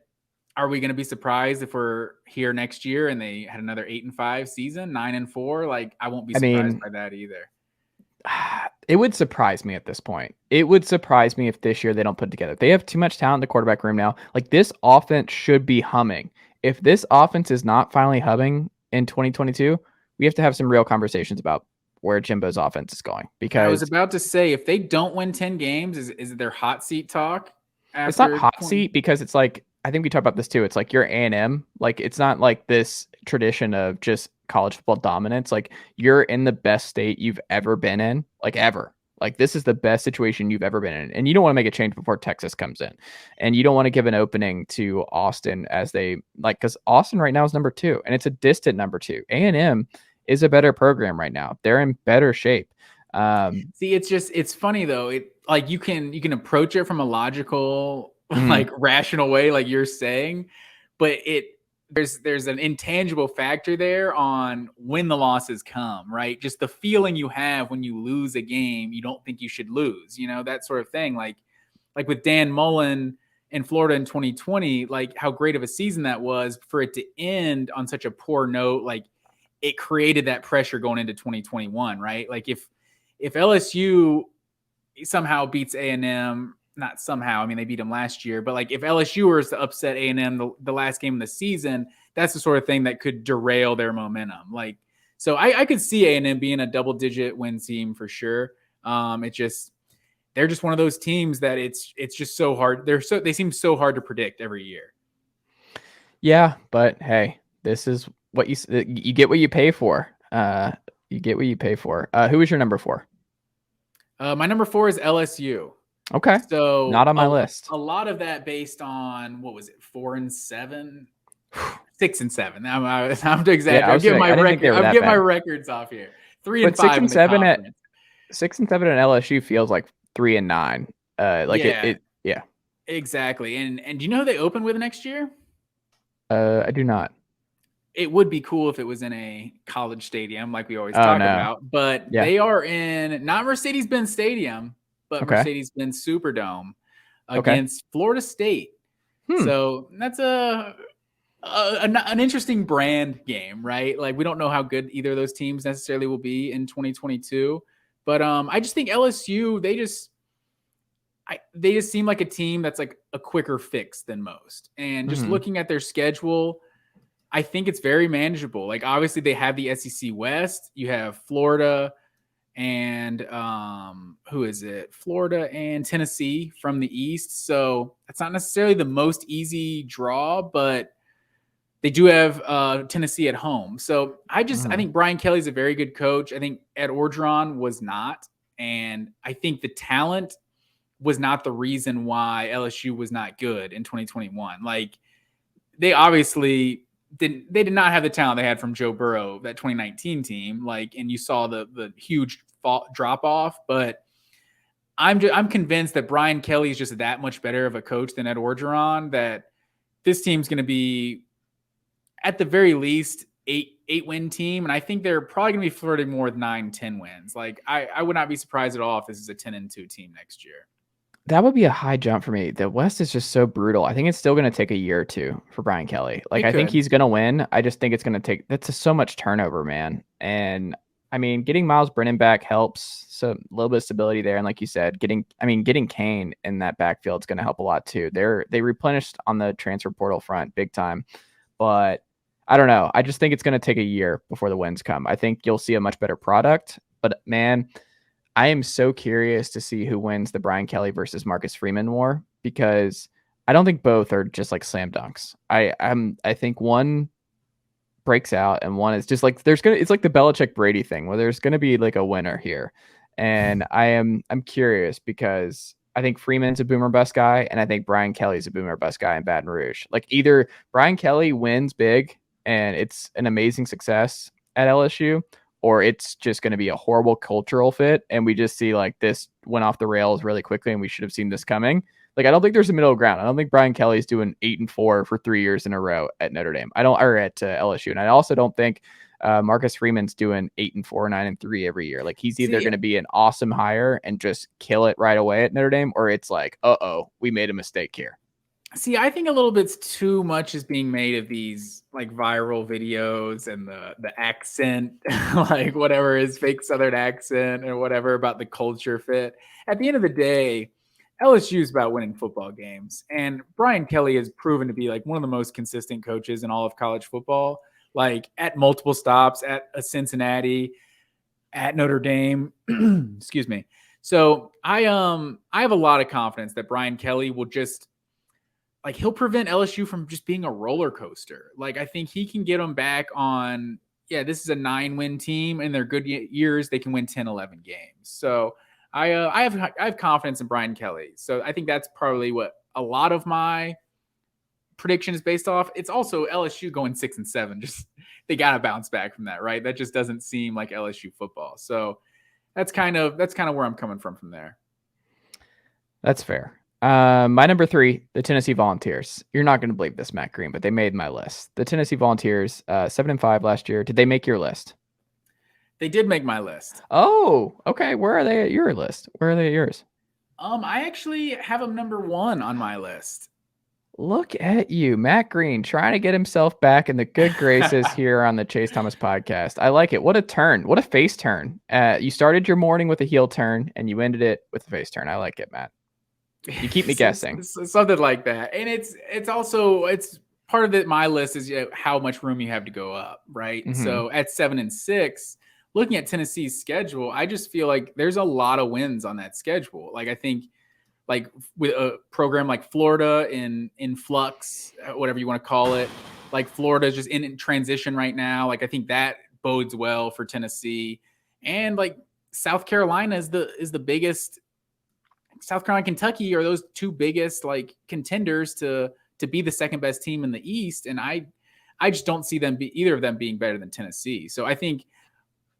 are we going to be surprised if we're here next year and they had another 8-5 season, 9-4? Like I won't be surprised by that either. It would surprise me at this point. It would surprise me if this year they don't put it together. They have too much talent in the quarterback room now. Like this offense should be humming. If this offense is not finally humming in 2022, we have to have some real conversations about where Jimbo's offense is going. Because I was about to say, if they don't win 10 games, is it their hot seat talk? It's not hot seat because it's like, I think we talked about this too. It's like you're A&M. Like it's not like this tradition of just college football dominance. Like you're in the best state you've ever been in, like ever. Like this is the best situation you've ever been in. And you don't want to make a change before Texas comes in. And you don't want to give an opening to Austin as they like, because Austin right now is number 2 and it's a distant number 2. A&M is a better program right now. They're in better shape. See, it's funny though. It like you can approach it from a logical, like rational way, like you're saying, but there's an intangible factor there on when the losses come, right? Just the feeling you have when you lose a game, you don't think you should lose, that sort of thing. Like with Dan Mullen in Florida in 2020, like how great of a season that was for it to end on such a poor note. Like it created that pressure going into 2021, right? Like if LSU somehow beats A&M, not somehow, I mean, they beat them last year, but like if LSU was to upset A&M the last game of the season, that's the sort of thing that could derail their momentum. Like, so I could see A&M being a double-digit win team for sure. They're just one of those teams that it's just so hard. They seem so hard to predict every year. Yeah, but hey, this is what you get what you pay for. You get what you pay for. Who is your number 4? My number 4 is LSU. Okay. So not on my list. A lot of that based on what was it, 4-7, 6-7. I'm to exaggerate. Yeah, I'm getting my records off here. 3-5 in the conference. 6-7 at LSU feels like 3-9. Yeah. Exactly. And do you know who they open with next year? I do not. It would be cool if it was in a college stadium like we always Oh talk no. about, but Yeah. they are in not Mercedes-Benz Stadium, but Okay. Mercedes-Benz Superdome Okay. against Florida State. Hmm. So that's an interesting brand game, right? Like we don't know how good either of those teams necessarily will be in 2022, but I just think LSU they just seem like a team that's like a quicker fix than most. And just looking at their schedule, I think it's very manageable. Like obviously they have the SEC West, you have Florida and who is it? Florida and Tennessee from the East. So it's not necessarily the most easy draw, but they do have Tennessee at home. So I think Brian Kelly's a very good coach. I think Ed Orgeron was not. And I think the talent was not the reason why LSU was not good in 2021. Like they obviously did not have the talent they had from Joe Burrow, that 2019 team. Like, and you saw the huge drop off, but I'm convinced that Brian Kelly is just that much better of a coach than Ed Orgeron, that this team's going to be at the very least eight win team. And I think they're probably going to be flirting more with 9-10 wins. Like I would not be surprised at all if this is a 10-2 team next year. That would be a high jump for me. The West is just so brutal. I think it's still going to take a year or two for Brian Kelly. Like, I think he's going to win. I just think it's going to take, that's so much turnover, man. And I mean, getting Miles Brennan back helps. So a little bit of stability there. And like you said, getting Kane in that backfield is going to help a lot too. They replenished on the transfer portal front big time, but I don't know. I just think it's going to take a year before the wins come. I think you'll see a much better product, but man, I am so curious to see who wins the Brian Kelly versus Marcus Freeman war, because I don't think both are just like slam dunks. I think one breaks out and one is just like it's like the Belichick Brady thing where there's gonna be like a winner here. And I'm curious because I think Freeman's a boomer bust guy and I think Brian Kelly's a boomer bust guy in Baton Rouge. Like either Brian Kelly wins big and it's an amazing success at LSU, or it's just going to be a horrible cultural fit. And we just see like this went off the rails really quickly and we should have seen this coming. Like, I don't think there's a middle ground. I don't think Brian Kelly's doing 8-4 for 3 years in a row at Notre Dame. Or at LSU. And I also don't think Marcus Freeman's doing 8-4, 9-3 every year. Like he's either going to be an awesome hire and just kill it right away at Notre Dame, or it's like, we made a mistake here. See, I think a little bit too much is being made of these like viral videos and the accent, like whatever his fake Southern accent or whatever about the culture fit. At the end of the day, LSU is about winning football games. And Brian Kelly has proven to be like one of the most consistent coaches in all of college football, like at multiple stops at a Cincinnati, at Notre Dame. Excuse me. So I have a lot of confidence that Brian Kelly will just like he'll prevent LSU from just being a roller coaster. Like I think he can get them back on, this is a 9-win team and they're good years. They can win 10, 11 games. So I have confidence in Brian Kelly. So I think that's probably what a lot of my prediction is based off. It's also LSU going 6-7. Just they got to bounce back from that, right? That just doesn't seem like LSU football. So that's kind of where I'm coming from there. That's fair. My number 3, the Tennessee Volunteers. You're not going to believe this, Matt Green, but they made my list. The Tennessee Volunteers, 7-5 last year. Did they make your list? They did make my list. Oh, okay. Where are they at your list? Where are they at yours? I actually have them number 1 on my list. Look at you, Matt Green, trying to get himself back in the good graces here on the Chase Thomas podcast. I like it. What a turn. What a face turn. You started your morning with a heel turn and you ended it with a face turn. I like it, Matt. You keep me guessing. Something like that. And it's also part of it. My list is how much room you have to go up, right? Mm-hmm. So at 7-6, looking at Tennessee's schedule, I just feel like there's a lot of wins on that schedule. Like I think like with a program like Florida in flux, whatever you want to call it, like Florida is just in transition right now. Like I think that bodes well for Tennessee. And like South Carolina is the biggest. South Carolina, Kentucky are those two biggest like contenders to be the second best team in the East. And I just don't see either of them being better than Tennessee. So I think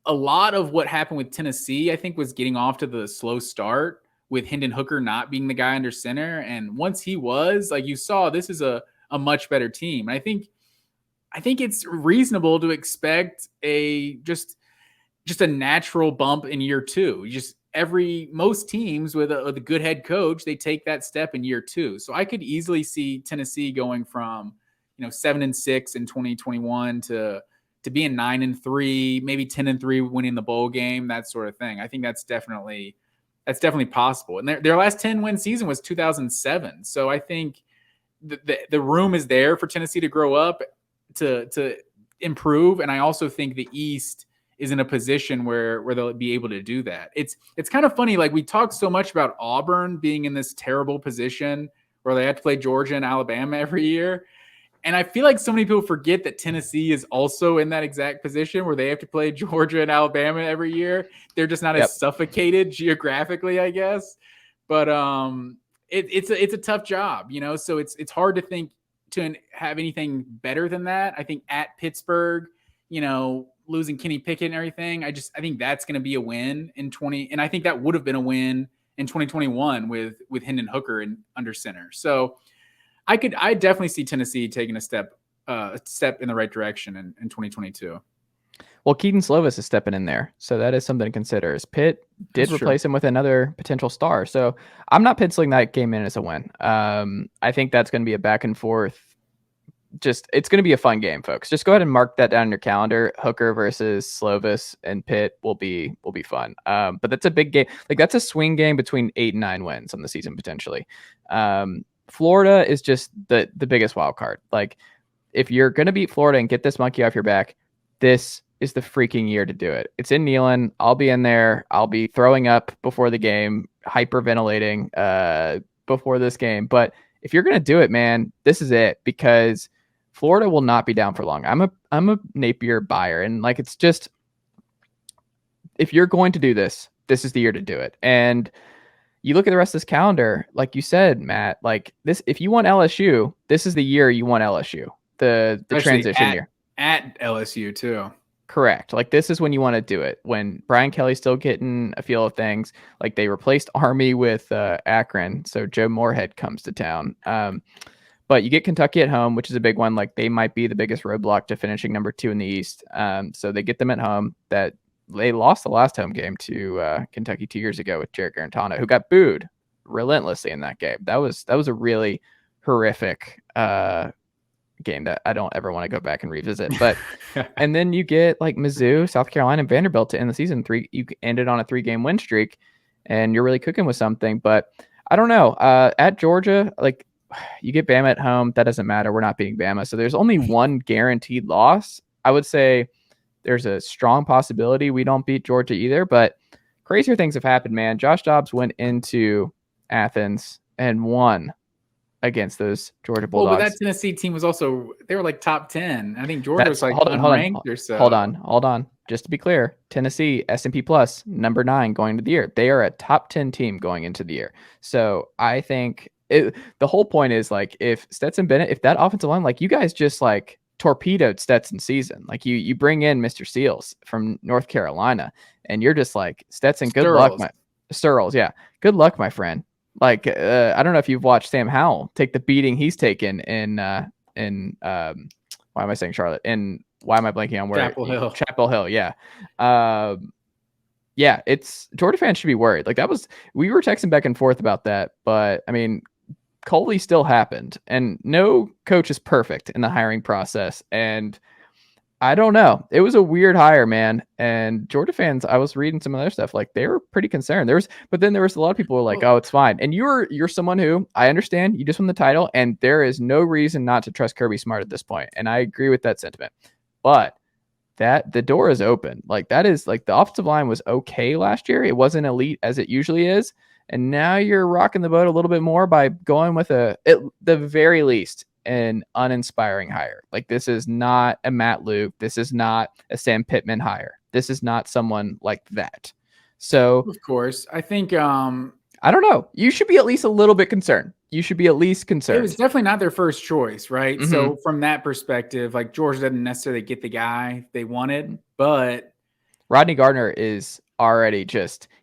a lot of what happened with Tennessee, I think, was getting off to the slow start with Hendon Hooker not being the guy under center. And once he was, like you saw, this is a much better team. And I think it's reasonable to expect just a natural bump in year two. Most teams with a good head coach, they take that step in year two. So I could easily see Tennessee going from 7-6 in 2021 to being 9-3, maybe 10-3, winning the bowl game, that sort of thing. I think that's definitely possible. And their last 10-win season was 2007. So I think the room is there for Tennessee to grow up, to improve. And I also think the East is in a position where they'll be able to do that. It's kind of funny. Like, we talk so much about Auburn being in this terrible position where they have to play Georgia and Alabama every year. And I feel like so many people forget that Tennessee is also in that exact position where they have to play Georgia and Alabama every year. They're just not as suffocated geographically, I guess. But it's a tough job, so it's hard to think to have anything better than that. I think at Pittsburgh, losing Kenny Pickett and everything, I think that's going to be a win in 20. And I think that would have been a win in 2021 with Hendon Hooker under center. So I definitely see Tennessee taking a step in the right direction in 2022. Well, Keaton Slovis is stepping in there, so that is something to consider. As Pitt did replace him with another potential star, so I'm not penciling that game in as a win. I think that's going to be a back and forth. It's going to be a fun game, folks. Just go ahead and mark that down in your calendar. Hooker versus Slovis and Pitt will be fun. But that's a big game. Like, that's a swing game between 8 and 9 wins on the season potentially. Florida is just the biggest wild card. Like, if you're going to beat Florida and get this monkey off your back, this is the freaking year to do it. It's in Neyland. I'll be in there. I'll be throwing up before the game, hyperventilating before this game. But if you're going to do it, man, this is it, because Florida will not be down for long. I'm a Napier buyer, and like, it's just, if you're going to do this, this is the year to do it. And you look at the rest of this calendar, like you said, Matt, like this, if you want LSU, this is the year you want LSU. The transition year at LSU too. Correct. Like, this is when you want to do it, when Brian Kelly's still getting a feel of things. Like, they replaced Army with Akron, so Joe Moorhead comes to town. But you get Kentucky at home, which is a big one. Like, they might be the biggest roadblock to finishing number 2 in the East. So they get them at home. That they lost the last home game to Kentucky 2 years ago with Jarrett Garantano, who got booed relentlessly in that game. That was a really horrific game that I don't ever want to go back and revisit. But and then you get like Mizzou, South Carolina, and Vanderbilt to end the season. You ended on a 3-game win streak, and you're really cooking with something. But I don't know. At Georgia, like, you get Bama at home. That doesn't matter. We're not beating Bama. So there's only one guaranteed loss. I would say there's a strong possibility we don't beat Georgia either. But crazier things have happened, man. Josh Dobbs went into Athens and won against those Georgia Bulldogs. Well, but that Tennessee team was also, they were like top 10. I think Georgia was like unranked or so. Hold on. Just to be clear, Tennessee, S&P Plus, number 9 going into the year. They are a top 10 team going into the year. So I think the whole point is, like, if Stetson Bennett, if that offensive line, like, you guys just like torpedoed Stetson's season. Like, you bring in Mr. Seals from North Carolina, and you're just like, Stetson, good luck, Sturls. Yeah. Good luck, my friend. Like, I don't know if you've watched Sam Howell take the beating he's taken in why am I saying Charlotte? And why am I blanking on where? Chapel Hill. Yeah. Yeah. It's Georgia fans should be worried. Like, we were texting back and forth about that, but I mean, Coley still happened, and no coach is perfect in the hiring process. And I don't know. It was a weird hire, man. And Georgia fans, I was reading some of their stuff, like, they were pretty concerned. But then there was a lot of people who were like, oh, it's fine. And you're someone who, I understand, you just won the title, and there is no reason not to trust Kirby Smart at this point. And I agree with that sentiment. But the door is open. Like, that is, like, the offensive line was okay last year. It wasn't elite as it usually is. And now you're rocking the boat a little bit more by going with at the very least, an uninspiring hire. Like, this is not a Matt Luke. This is not a Sam Pittman hire. This is not someone like that. So, of course, I think I don't know. You should be at least a little bit concerned. You should be at least concerned. It was definitely not their first choice, right? Mm-hmm. So from that perspective, like, Georgia doesn't necessarily get the guy they wanted, but Rodney Gardner is already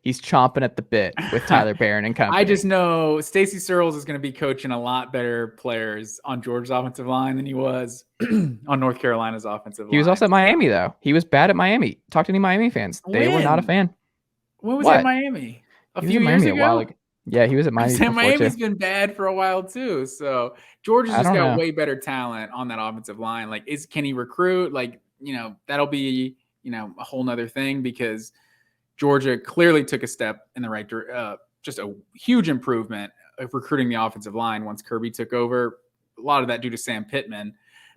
he's chomping at the bit with Tyler Barron and company. I just know Stacey Searles is going to be coaching a lot better players on Georgia's offensive line than he was on North Carolina's offensive line. He was also at Miami, though. He was bad at Miami. Talk to any Miami fans. They were not a fan. When was he at Miami? A few years ago? A while ago. Yeah, he was at Miami before Miami's too. been bad for a while too. So Georgia's just got way better talent on that offensive line. Like, can he recruit? Like, that'll be, a whole nother thing, because Georgia clearly took a step in the right direction. Just a huge improvement of recruiting the offensive line once Kirby took over. A lot of that due to Sam Pittman,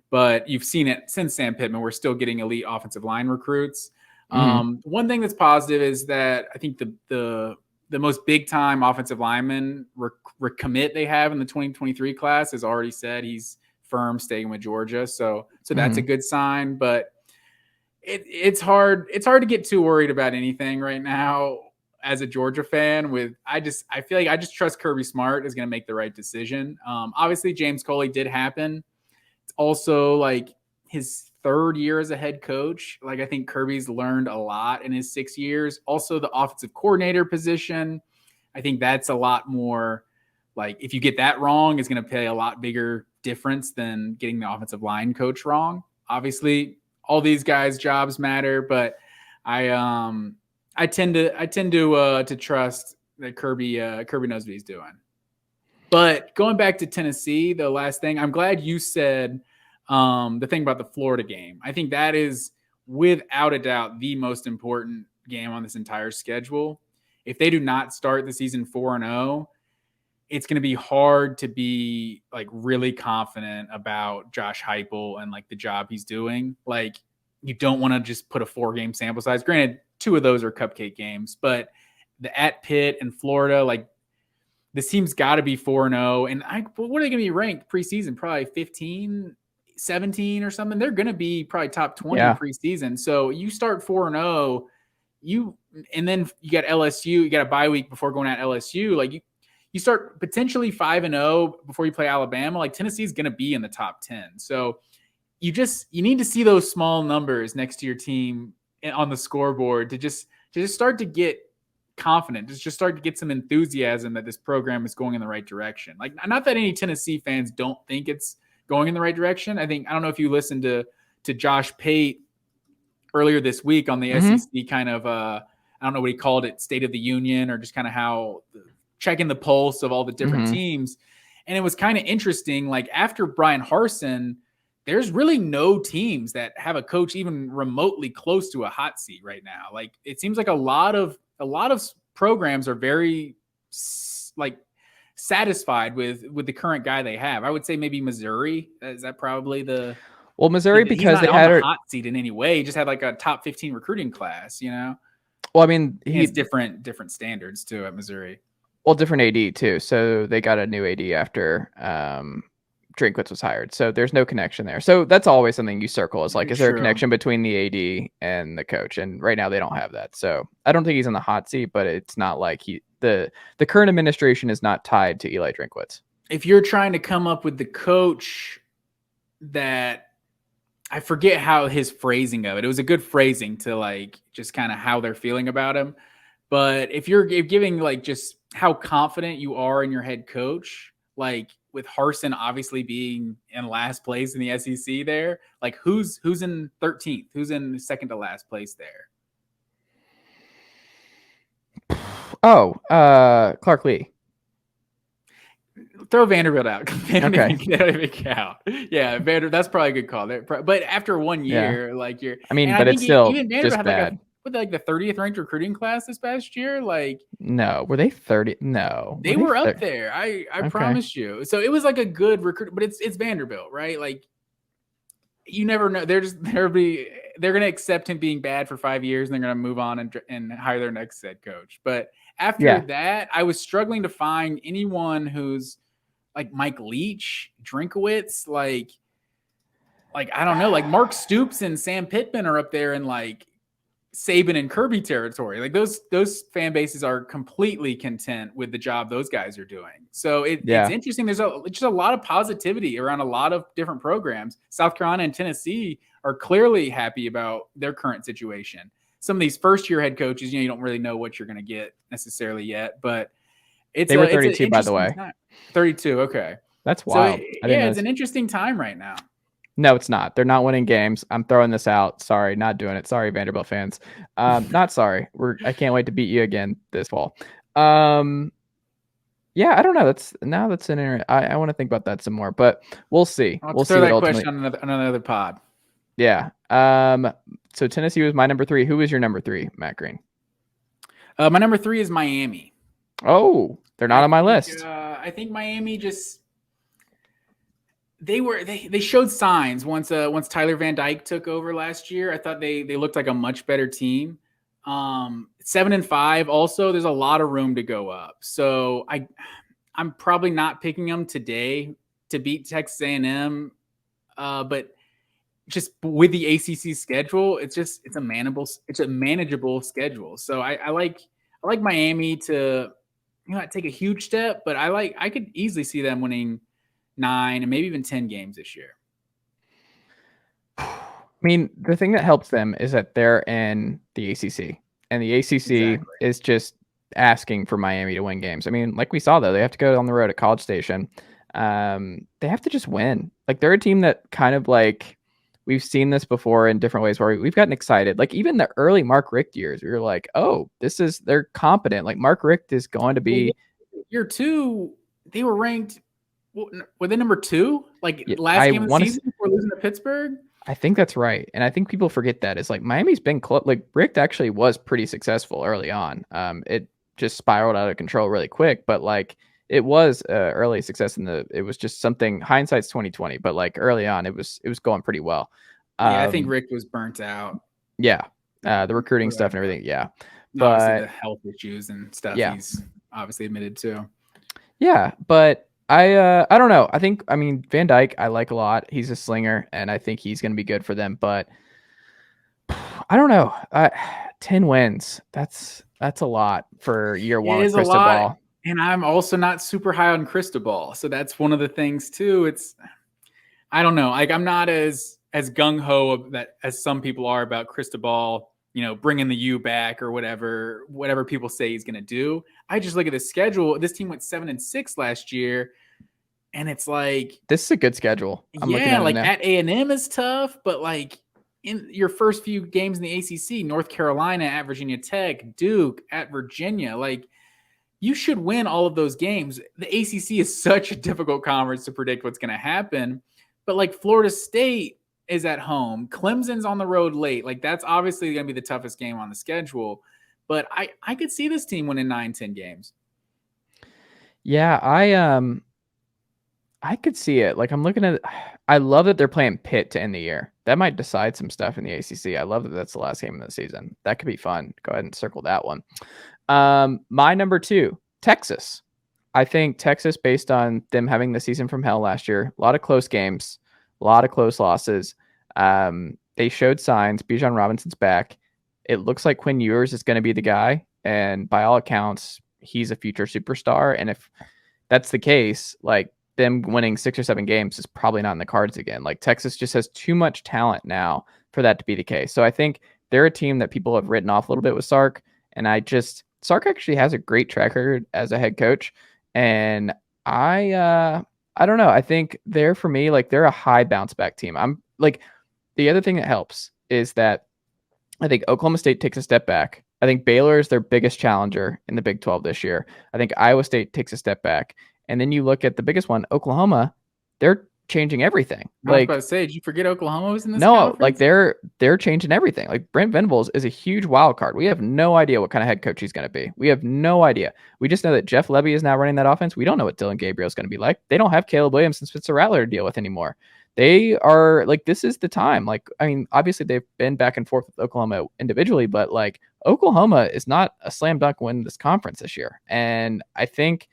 but you've seen it since Sam Pittman. We're still getting elite offensive line recruits. One thing that's positive is that I think the most big time offensive lineman recommit they have in the 2023 class has already said he's firm staying with Georgia. So that's a good sign, but it's hard to get too worried about anything right now as a Georgia fan. I feel like I just trust Kirby Smart is going to make the right decision. Obviously James Coley did happen. It's also like his third year as a head coach. Like, I think Kirby's learned a lot in his 6 years. Also the offensive coordinator position, I think that's a lot more, like, if you get that wrong, it's going to pay a lot bigger difference than getting the offensive line coach wrong. Obviously all these guys' jobs matter, but I tend to trust that Kirby knows what he's doing. But going back to Tennessee, the last thing, I'm glad you said the thing about the Florida game. I think that is without a doubt the most important game on this entire schedule. If they do not start the season 4-0, it's going to be hard to be like really confident about Josh Heupel and like the job he's doing. Like, you don't want to just put a 4-game sample size. Granted, 2 of those are cupcake games, but the at Pitt and Florida, like, this team's got to be 4-0. And what are they going to be ranked preseason? Probably 15, 17 or something. They're going to be probably top 20 preseason. So you start 4-0, and then you got LSU, you got a bye week before going at LSU. Like, you start potentially 5-0 before you play Alabama. Like, Tennessee's going to be in the top 10. So you need to see those small numbers next to your team on the scoreboard to just start to get confident, just start to get some enthusiasm that this program is going in the right direction. Like, not that any Tennessee fans don't think it's going in the right direction. I don't know if you listened to Josh Pate earlier this week on the SEC kind of, I don't know what he called it, State of the Union, or just kind of how checking the pulse of all the different teams. And it was kind of interesting. Like, after Brian Harsin, there's really no teams that have a coach even remotely close to a hot seat right now. Like, it seems like a lot of programs are very like satisfied with the current guy they have. I would say maybe Missouri. Is that probably Missouri, because they had a hot seat in any way. He just had like a top 15 recruiting class, Well, I mean, he's different standards too at Missouri. Well, different AD too. So they got a new AD after Drinkwitz was hired. So there's no connection there. So that's always something you circle, is like, is there a connection between the AD and the coach? And right now they don't have that. So I don't think he's in the hot seat, but it's not like the current administration is not tied to Eli Drinkwitz. If you're trying to come up with the coach that, I forget how his phrasing of it. It was a good phrasing to like just kind of how they're feeling about him. But if you're giving like just how confident you are in your head coach, like with Harsin obviously being in last place in the SEC there, like who's in 13th? Who's in second to last place there? Oh, Clark Lee. Throw Vanderbilt out. They don't Okay. even count. Yeah, that's probably a good call. But after 1 year, like you're. I mean, but it's still even Vanderbilt just had bad. Like the 30th ranked recruiting class this past year. Like, no, were they 30? No, they were up there. I promise you. So it was like a good recruit, but it's Vanderbilt, right? Like, you never know. They're going to accept him being bad for 5 years, and they're going to move on and hire their next head coach. But after that, I was struggling to find anyone who's like Mike Leach, Drinkwitz, like I don't know, like Mark Stoops and Sam Pittman are up there in like Saban and Kirby territory. Like those fan bases are completely content with the job those guys are doing. So it's interesting. There's just a lot of positivity around a lot of different programs. South Carolina and Tennessee are clearly happy about their current situation. some of these first year head coaches, you don't really know what you're going to get necessarily yet, but they were it's 32, an by the interesting way. time. 32. Okay. That's So wild. I didn't know. it's an interesting time right now. No, it's not. They're not winning games. I'm throwing this out. Sorry, not doing it. Sorry, Vanderbilt fans. Not sorry. I can't wait to beat you again this fall. Yeah, I don't know. That's an I want to think about that some more, but we'll see. I'll throw that question on another pod. Yeah. So Tennessee was my number 3. Who was your number 3, Matt Green? My number 3 is Miami. Oh, they're not on my list. I think Miami just they showed signs once Tyler Van Dyke took over last year. I thought they looked like a much better team. 7-5. Also, there's a lot of room to go up. So I'm probably not picking them today to beat Texas A&M, but just with the ACC schedule, it's a manageable schedule. So I like Miami to not take a huge step, but I could easily see them winning 9 and maybe even 10 games this year. I mean, the thing that helps them is that they're in the ACC, and the ACC is just asking for Miami to win games. I mean, like we saw, though, they have to go on the road at College Station. They have to just win. Like, they're a team that kind of like, we've seen this before in different ways where we've gotten excited. Like, even the early Mark Richt years, we were like, oh, they're competent. Like, Mark Richt is going to be. Year 2, they were ranked, were they number 2? Like, last game of the season before losing to Pittsburgh? I think that's right. And I think people forget that. It's like Miami's been close. Like, Richt actually was pretty successful early on. It just spiraled out of control really quick, but like, it was early success it was just something, hindsight's 2020, but like early on, it was going pretty well. Yeah, I think Rick was burnt out. Yeah. The recruiting stuff and everything. Yeah. But obviously the health issues and stuff he's obviously admitted to. Yeah. But I don't know. I mean, Van Dyke, I like a lot. He's a slinger, and I think he's going to be good for them, but I don't know. 10 wins. That's a lot for year 1 with Cristobal. And I'm also not super high on Cristobal. So that's one of the things too. I don't know. Like, I'm not as gung-ho as some people are about Cristobal, bringing the U back or whatever people say he's going to do. I just look at the schedule. This team went 7-6 last year. And it's like, this is a good schedule. At A&M is tough, but like in your first few games in the ACC, North Carolina, at Virginia Tech, Duke, at Virginia, like, you should win all of those games. The ACC is such a difficult conference to predict what's going to happen. But like, Florida State is at home. Clemson's on the road late. Like, that's obviously going to be the toughest game on the schedule. But I could see this team winning 9-10 games. Yeah, I could see it. Like, I'm looking at it. I love that they're playing Pitt to end the year. That might decide some stuff in the ACC. I love that that's the last game of the season. That could be fun. Go ahead and circle that one. My number 2, Texas. I think Texas, based on them having the season from hell last year, a lot of close games, a lot of close losses. They showed signs. Bijan Robinson's back. It looks like Quinn Ewers is going to be the guy. And by all accounts, he's a future superstar. And if that's the case, like, them winning 6 or 7 games is probably not in the cards again. Like, Texas just has too much talent now for that to be the case. So I think they're a team that people have written off a little bit with Sark. And Sark actually has a great track record as a head coach. And I don't know. I think they're, for me, like, they're a high bounce back team. I'm like, the other thing that helps is that I think Oklahoma State takes a step back. I think Baylor is their biggest challenger in the Big 12 this year. I think Iowa State takes a step back. And then you look at the biggest one, Oklahoma, they're changing everything. I was about to say, did you forget Oklahoma was in this conference? Like, they're changing everything. Like, Brent Venables is a huge wild card. We have no idea what kind of head coach he's going to be. We have no idea. We just know that Jeff Levy is now running that offense. We don't know what Dylan Gabriel is going to be like. They don't have Caleb Williams and Spencer Rattler to deal with anymore. They are like, this is the time. Like, I mean, obviously they've been back and forth with Oklahoma individually, but like, Oklahoma is not a slam dunk win this conference this year. And I think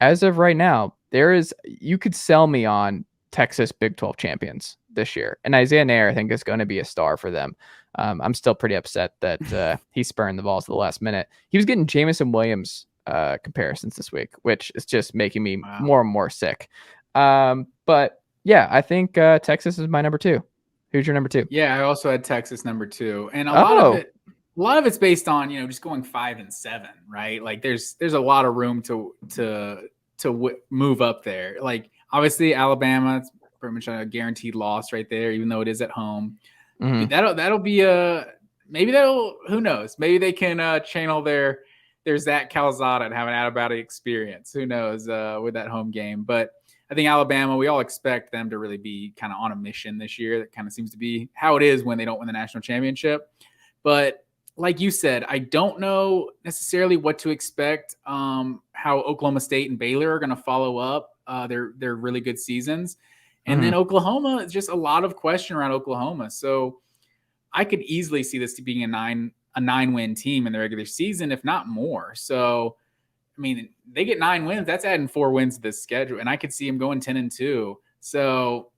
as of right now, you could sell me on Texas Big 12 champions this year. And Isaiah Nair, I think, is going to be a star for them. I'm still pretty upset that he's spurring the balls at the last minute. He was getting Jamison Williams comparisons this week, which is just making me more and more sick. But yeah, I think Texas is my number 2. Who's your number 2? Yeah, I also had Texas number 2. And a lot A lot of it's based on, just going 5-7, right? Like there's a lot of room to move up there. Like obviously Alabama, it's pretty much a guaranteed loss right there, even though it is at home. Mm-hmm. That'll be who knows? Maybe they can channel their Zach Calzada and have an out-of-body experience. Who knows with that home game? But I think Alabama, we all expect them to really be kind of on a mission this year. That kind of seems to be how it is when they don't win the national championship. But like you said, I don't know necessarily what to expect. How Oklahoma State and Baylor are going to follow up their really good seasons, and then Oklahoma, just a lot of question around Oklahoma. So I could easily see this being a 9-win team in the regular season, if not more. So, I mean, they get 9 wins. That's adding 4 wins to this schedule, and I could see them going 10-2. So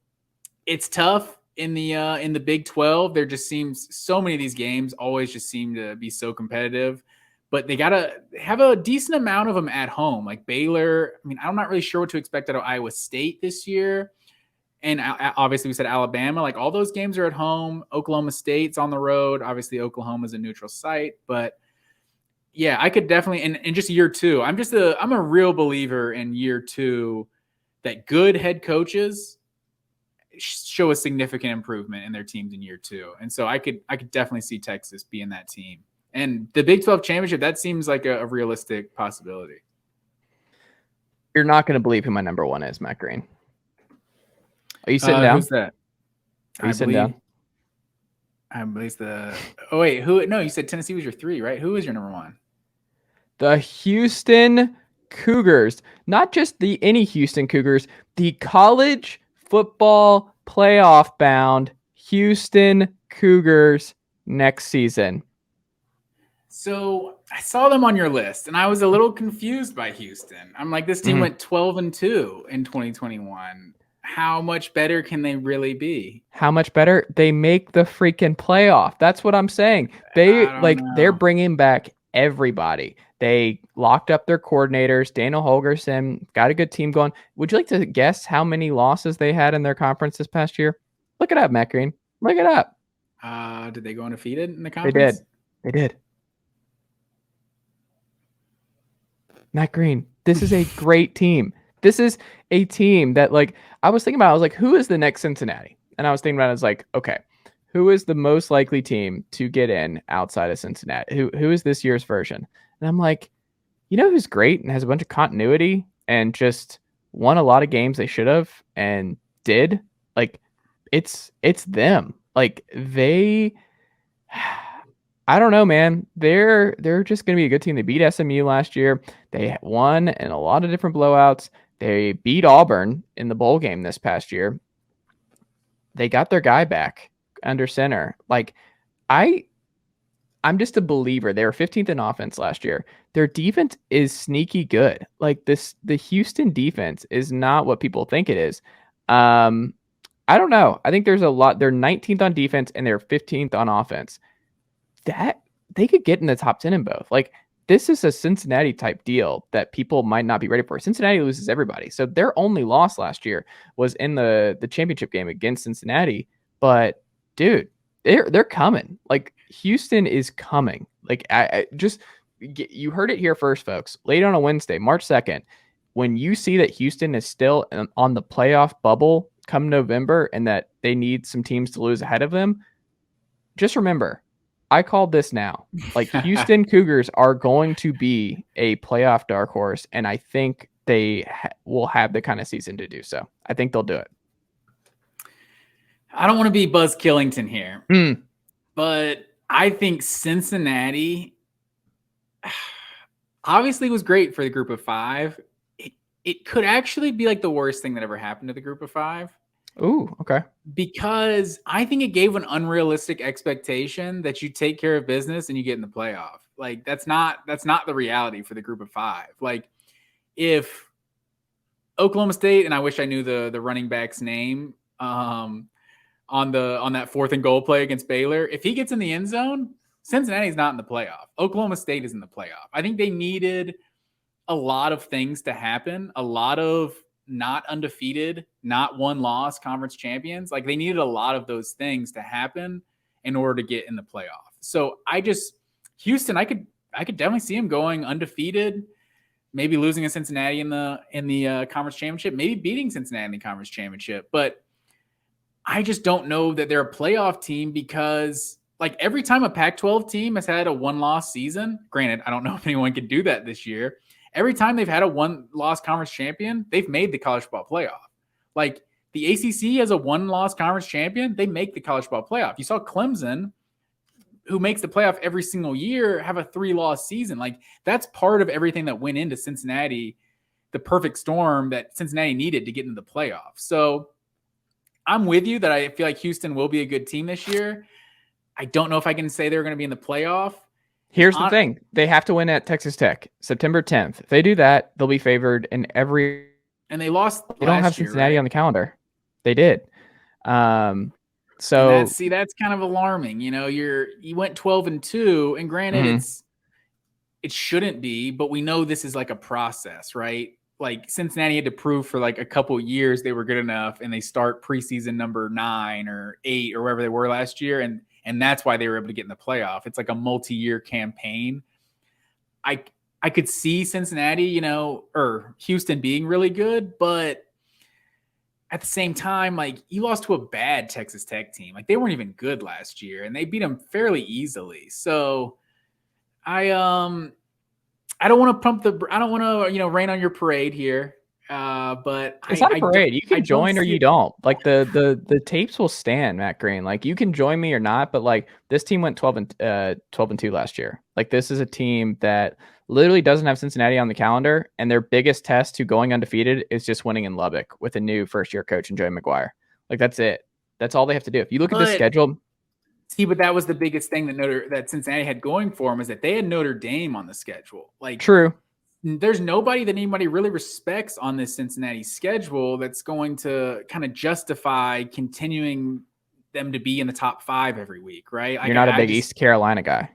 it's tough in the Big 12. There just seems so many of these games always just seem to be so competitive. But they gotta have a decent amount of them at home. Like Baylor, I mean, I'm not really sure what to expect out of Iowa State this year. And obviously we said Alabama, like all those games are at home. Oklahoma State's on the road. Obviously Oklahoma's a neutral site, but yeah, I could definitely, in just year 2, I'm a real believer in year 2 that good head coaches show a significant improvement in their teams in year 2. And so I could definitely see Texas being that team. And the Big 12 championship, that seems like a realistic possibility. You're not going to believe who my number 1 is, Matt Green. Are you sitting down? Who's that? Are you sitting down? I believe who? No, you said Tennessee was your 3, right? Who is your number 1? The Houston Cougars. Not just any Houston Cougars, the college football playoff bound Houston Cougars next season. So I saw them on your list, and I was a little confused by Houston. I'm like, this team went 12-2 in 2021. How much better can they really be? How much better? They make the freaking playoff. That's what I'm saying. They're bringing back everybody. They locked up their coordinators. Daniel Holgorsen got a good team going. Would you like to guess how many losses they had in their conference this past year? Look it up, Matt Green. Look it up. Did they go undefeated in the conference? They did. Matt Green, this is a great team. This is a team that, like, I was thinking about, I was like, who is the next Cincinnati? And I was thinking about it, I was like, okay, who is the most likely team to get in outside of Cincinnati? Who is this year's version? And I'm like, you know who's great and has a bunch of continuity and just won a lot of games they should have and did? Like, it's them. Like, they, I don't know, man. They're just going to be a good team. They beat SMU last year. They won in a lot of different blowouts. They beat Auburn in the bowl game this past year. They got their guy back under center. Like, I'm just a believer. They were 15th in offense last year. Their defense is sneaky good. Like, the Houston defense is not what people think it is. I don't know. I think there's a lot. They're 19th on defense and they're 15th on offense. That they could get in the top 10 in both. Like, this is a Cincinnati type deal that people might not be ready for. Cincinnati loses everybody. So their only loss last year was in the championship game against Cincinnati. But dude, they're coming. Like, Houston is coming. Like, you heard it here first, folks. Late on a Wednesday, March 2nd, when you see that Houston is still on the playoff bubble come November and that they need some teams to lose ahead of them, just remember, I called this now. Like, Houston Cougars are going to be a playoff dark horse, and I think they will have the kind of season to do so. I think they'll do it. I don't want to be Buzz Killington here, but I think Cincinnati obviously was great for the group of 5. It could actually be like the worst thing that ever happened to the group of 5. Ooh, okay. Because I think it gave an unrealistic expectation that you take care of business and you get in the playoff. Like, that's not the reality for the group of 5. Like, if Oklahoma State, and I wish I knew the running back's name, on that 4th and goal play against Baylor, if he gets in the end zone, Cincinnati's not in the playoff. Oklahoma State is in the playoff. I think they needed a lot of things to happen, a lot of not undefeated, not one loss conference champions. Like, they needed a lot of those things to happen in order to get in the playoff. So I Houston, I could definitely see them going undefeated, maybe losing to Cincinnati in the conference championship, maybe beating Cincinnati in the conference championship. But I just don't know that they're a playoff team because like every time a Pac-12 team has had a one-loss season, granted, I don't know if anyone can do that this year. Every time they've had a one-loss conference champion, they've made the college football playoff. Like the ACC as a one-loss conference champion, they make the college football playoff. You saw Clemson, who makes the playoff every single year, have a 3-loss season. Like that's part of everything that went into Cincinnati, the perfect storm that Cincinnati needed to get into the playoff. So I'm with you that I feel like Houston will be a good team this year. I don't know if I can say they're going to be in the playoff. Here's the thing. They have to win at Texas Tech, September 10th. If they do that, they'll be favored in every... And they lost They don't have Cincinnati on the calendar. They did. So that's kind of alarming. You know, you went 12-2, and granted, it shouldn't be, but we know this is like a process, right? Like Cincinnati had to prove for like a couple of years they were good enough, and they start preseason number 9 or 8 or wherever they were last year, and that's why they were able to get in the playoff. It's like a multi-year campaign. I could see Cincinnati, you know, or Houston being really good, but at the same time, like you lost to a bad Texas Tech team. Like they weren't even good last year, and they beat them fairly easily. So I don't want to I don't want to, you know, rain on your parade here. But it's not a parade. You can join or you don't. Like the tapes will stand, Matt Green. Like you can join me or not, but like this team went 12-2 last year. Like this is a team that literally doesn't have Cincinnati on the calendar, and their biggest test to going undefeated is just winning in Lubbock with a new first-year coach in Joey McGuire. Like that's it. That's all they have to do. If you look at the schedule. See, but that was the biggest thing that Cincinnati had going for them, is that they had Notre Dame on the schedule. Like true. There's nobody that anybody really respects on this Cincinnati schedule that's going to kind of justify continuing them to be in the top 5 every week, right? You're not a big East Carolina guy.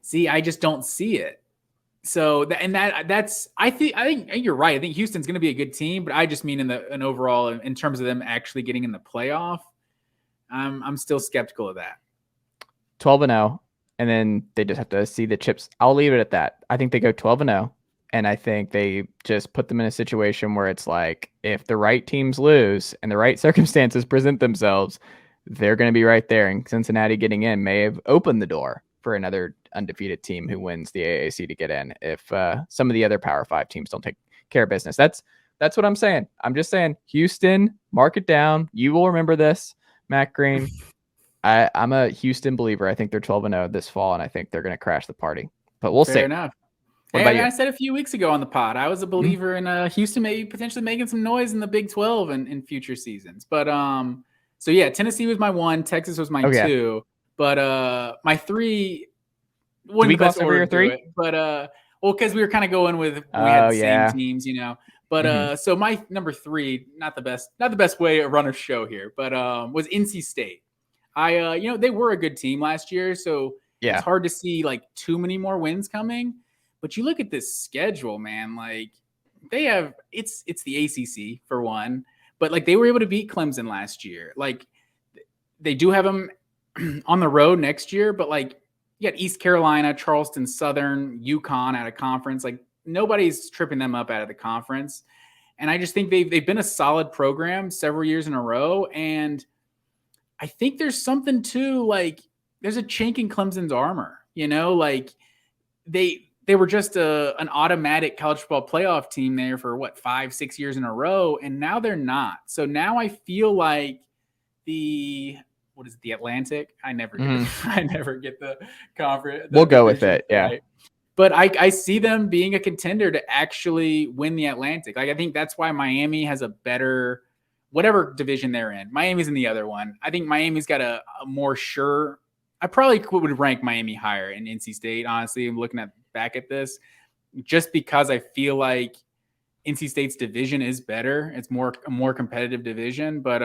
See, I just don't see it. So that's I think you're right. I think Houston's going to be a good team, but I just mean in overall in terms of them actually getting in the playoff, I'm still skeptical of that. 12-0, and then they just have to see the chips. I'll leave it at that. I think they go 12-0. And I think they just put them in a situation where it's like, if the right teams lose and the right circumstances present themselves, they're going to be right there. And Cincinnati getting in may have opened the door for another undefeated team who wins the AAC to get in if some of the other Power 5 teams don't take care of business. That's what I'm saying. I'm just saying, Houston, mark it down. You will remember this, Matt Green. I'm a Houston believer. I think they're 12-0 this fall, and I think they're going to crash the party. But we'll see. Fair enough. I said a few weeks ago on the pod, I was a believer in Houston maybe potentially making some noise in the Big 12 and in future seasons. But so yeah, Tennessee was my 1, Texas was my 2, but my 3. Did we gloss over your 3? But well, because we were kind of going with we had the same teams, you know. But so my number 3, not the best way to run a show here, but was NC State. You know, they were a good team last year, so it's hard to see like too many more wins coming. But you look at this schedule, man, like they have it's the ACC for one, but like they were able to beat Clemson last year. Like they do have them on the road next year, but like you got East Carolina, Charleston Southern, UConn out of conference. Like nobody's tripping them up out of the conference. And I just think they've been a solid program several years in a row. And I think there's something to like, there's a chink in Clemson's armor, you know, like they were just an automatic college football playoff team there for 5-6 years in a row. And now they're not. So now I feel like the Atlantic? I never get the conference. We'll go with it. Yeah. Right? But I see them being a contender to actually win the Atlantic. Like, I think that's why Miami has a better, whatever division they're in. Miami's in the other one. I think Miami's got a more sure, I probably would rank Miami higher in NC State. Honestly, I'm looking back at this just because I feel like NC State's division is better. It's a more competitive division, but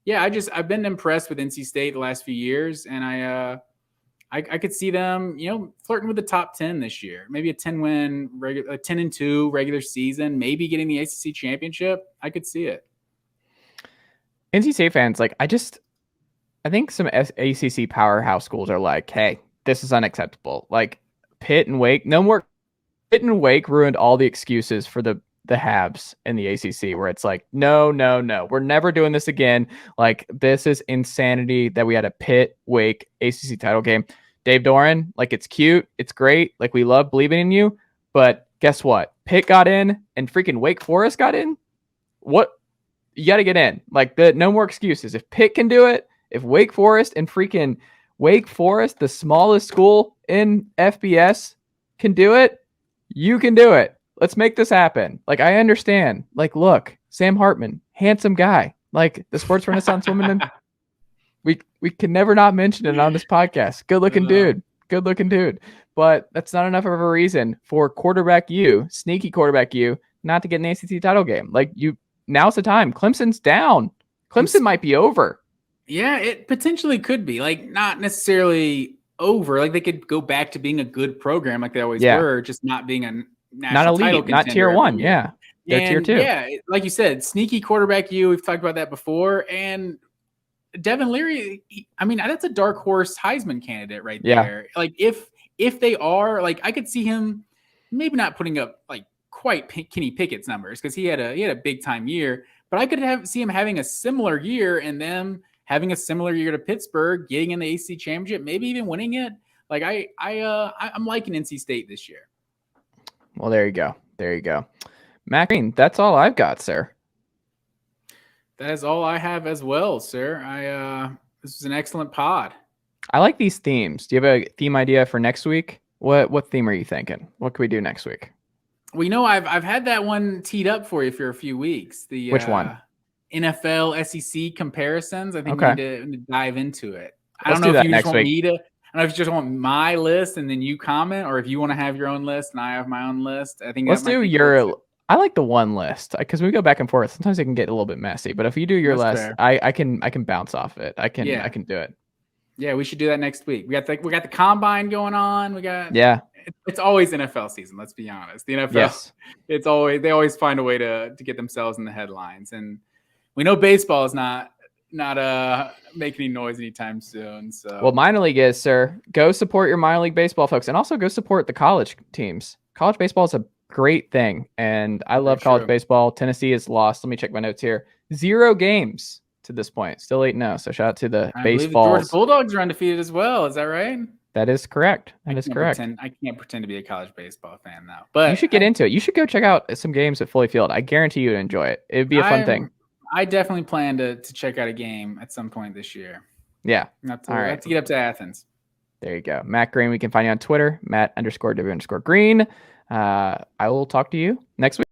yeah, I've been impressed with NC State the last few years, and I could see them, you know, flirting with the top 10 this year. Maybe a 10-win, a 10-2 regular season, maybe getting the ACC championship. I could see it. NC State fans, like I think some ACC powerhouse schools are like, hey, this is unacceptable. Like Pitt and Wake, no more. Pitt and Wake ruined all the excuses for the Habs in the ACC, where it's like, no, we're never doing this again. Like, this is insanity that we had a Pitt Wake ACC title game. Dave Doran, like, it's cute, it's great, like, we love believing in you, but guess what? Pitt got in and freaking Wake Forest got in. What? You got to get in. Like, no more excuses. If Pitt can do it, if Wake Forest and freaking Wake Forest, the smallest school in FBS, can do it, you can do it. Let's make this happen. Like, I understand. Like, look, Sam Hartman, handsome guy. Like, the sports renaissance woman. We can never not mention it on this podcast. Good looking dude. But that's not enough of a reason for quarterback you, sneaky quarterback you, not to get an ACC title game. Like, now's the time. Clemson's down. Clemson might be over. Yeah, it potentially could be. Like, not necessarily over. Like, they could go back to being a good program like they always were, just not being a national not elite, title contender, not tier 1. Yeah, they're tier 2. Yeah, like you said, sneaky quarterback you. We've talked about that before. And Devin Leary, I mean, that's a dark horse Heisman candidate right there. Like, if they are, like, I could see him maybe not putting up like quite Kenny Pickett's numbers because he had a big time year, but I could see him having a similar year and them having a similar year to Pittsburgh, getting in the ACC championship, maybe even winning it. Like, I'm liking NC State this year. Well, there you go. Matt Green, that's all I've got, sir. That is all I have as well, sir. This was an excellent pod. I like these themes. Do you have a theme idea for next week? What theme are you thinking? What can we do next week? Well, I've had that one teed up for you for a few weeks. Which one? NFL SEC comparisons. I think we need to dive into it. I don't know if you just want my list and then you comment, or if you want to have your own list and I have my own list. I think let's do your. I like the one list because we go back and forth. Sometimes it can get a little bit messy, but if you do your list, I can bounce off it. I can do it. Yeah, we should do that next week. We got the combine going on. It's always NFL season. Let's be honest. The NFL, they always find a way to get themselves in the headlines, and we know baseball is not making any noise anytime soon. So, well, minor league is, sir. Go support your minor league baseball folks, and also go support the college teams. College baseball is a great thing, and I love college baseball. Tennessee has lost. Let me check my notes here. 0 games to this point. Still 8-0. So shout out to the baseball. The Georgia Bulldogs are undefeated as well. Is that right? That is correct. I can't pretend to be a college baseball fan though. But you should get into it. You should go check out some games at Fully Field. I guarantee you would enjoy it. It would be a fun thing. I definitely plan to check out a game at some point this year. Yeah. All right. Have to get up to Athens. There you go. Matt Green. We can find you on Twitter, Matt_W_Green. I will talk to you next week.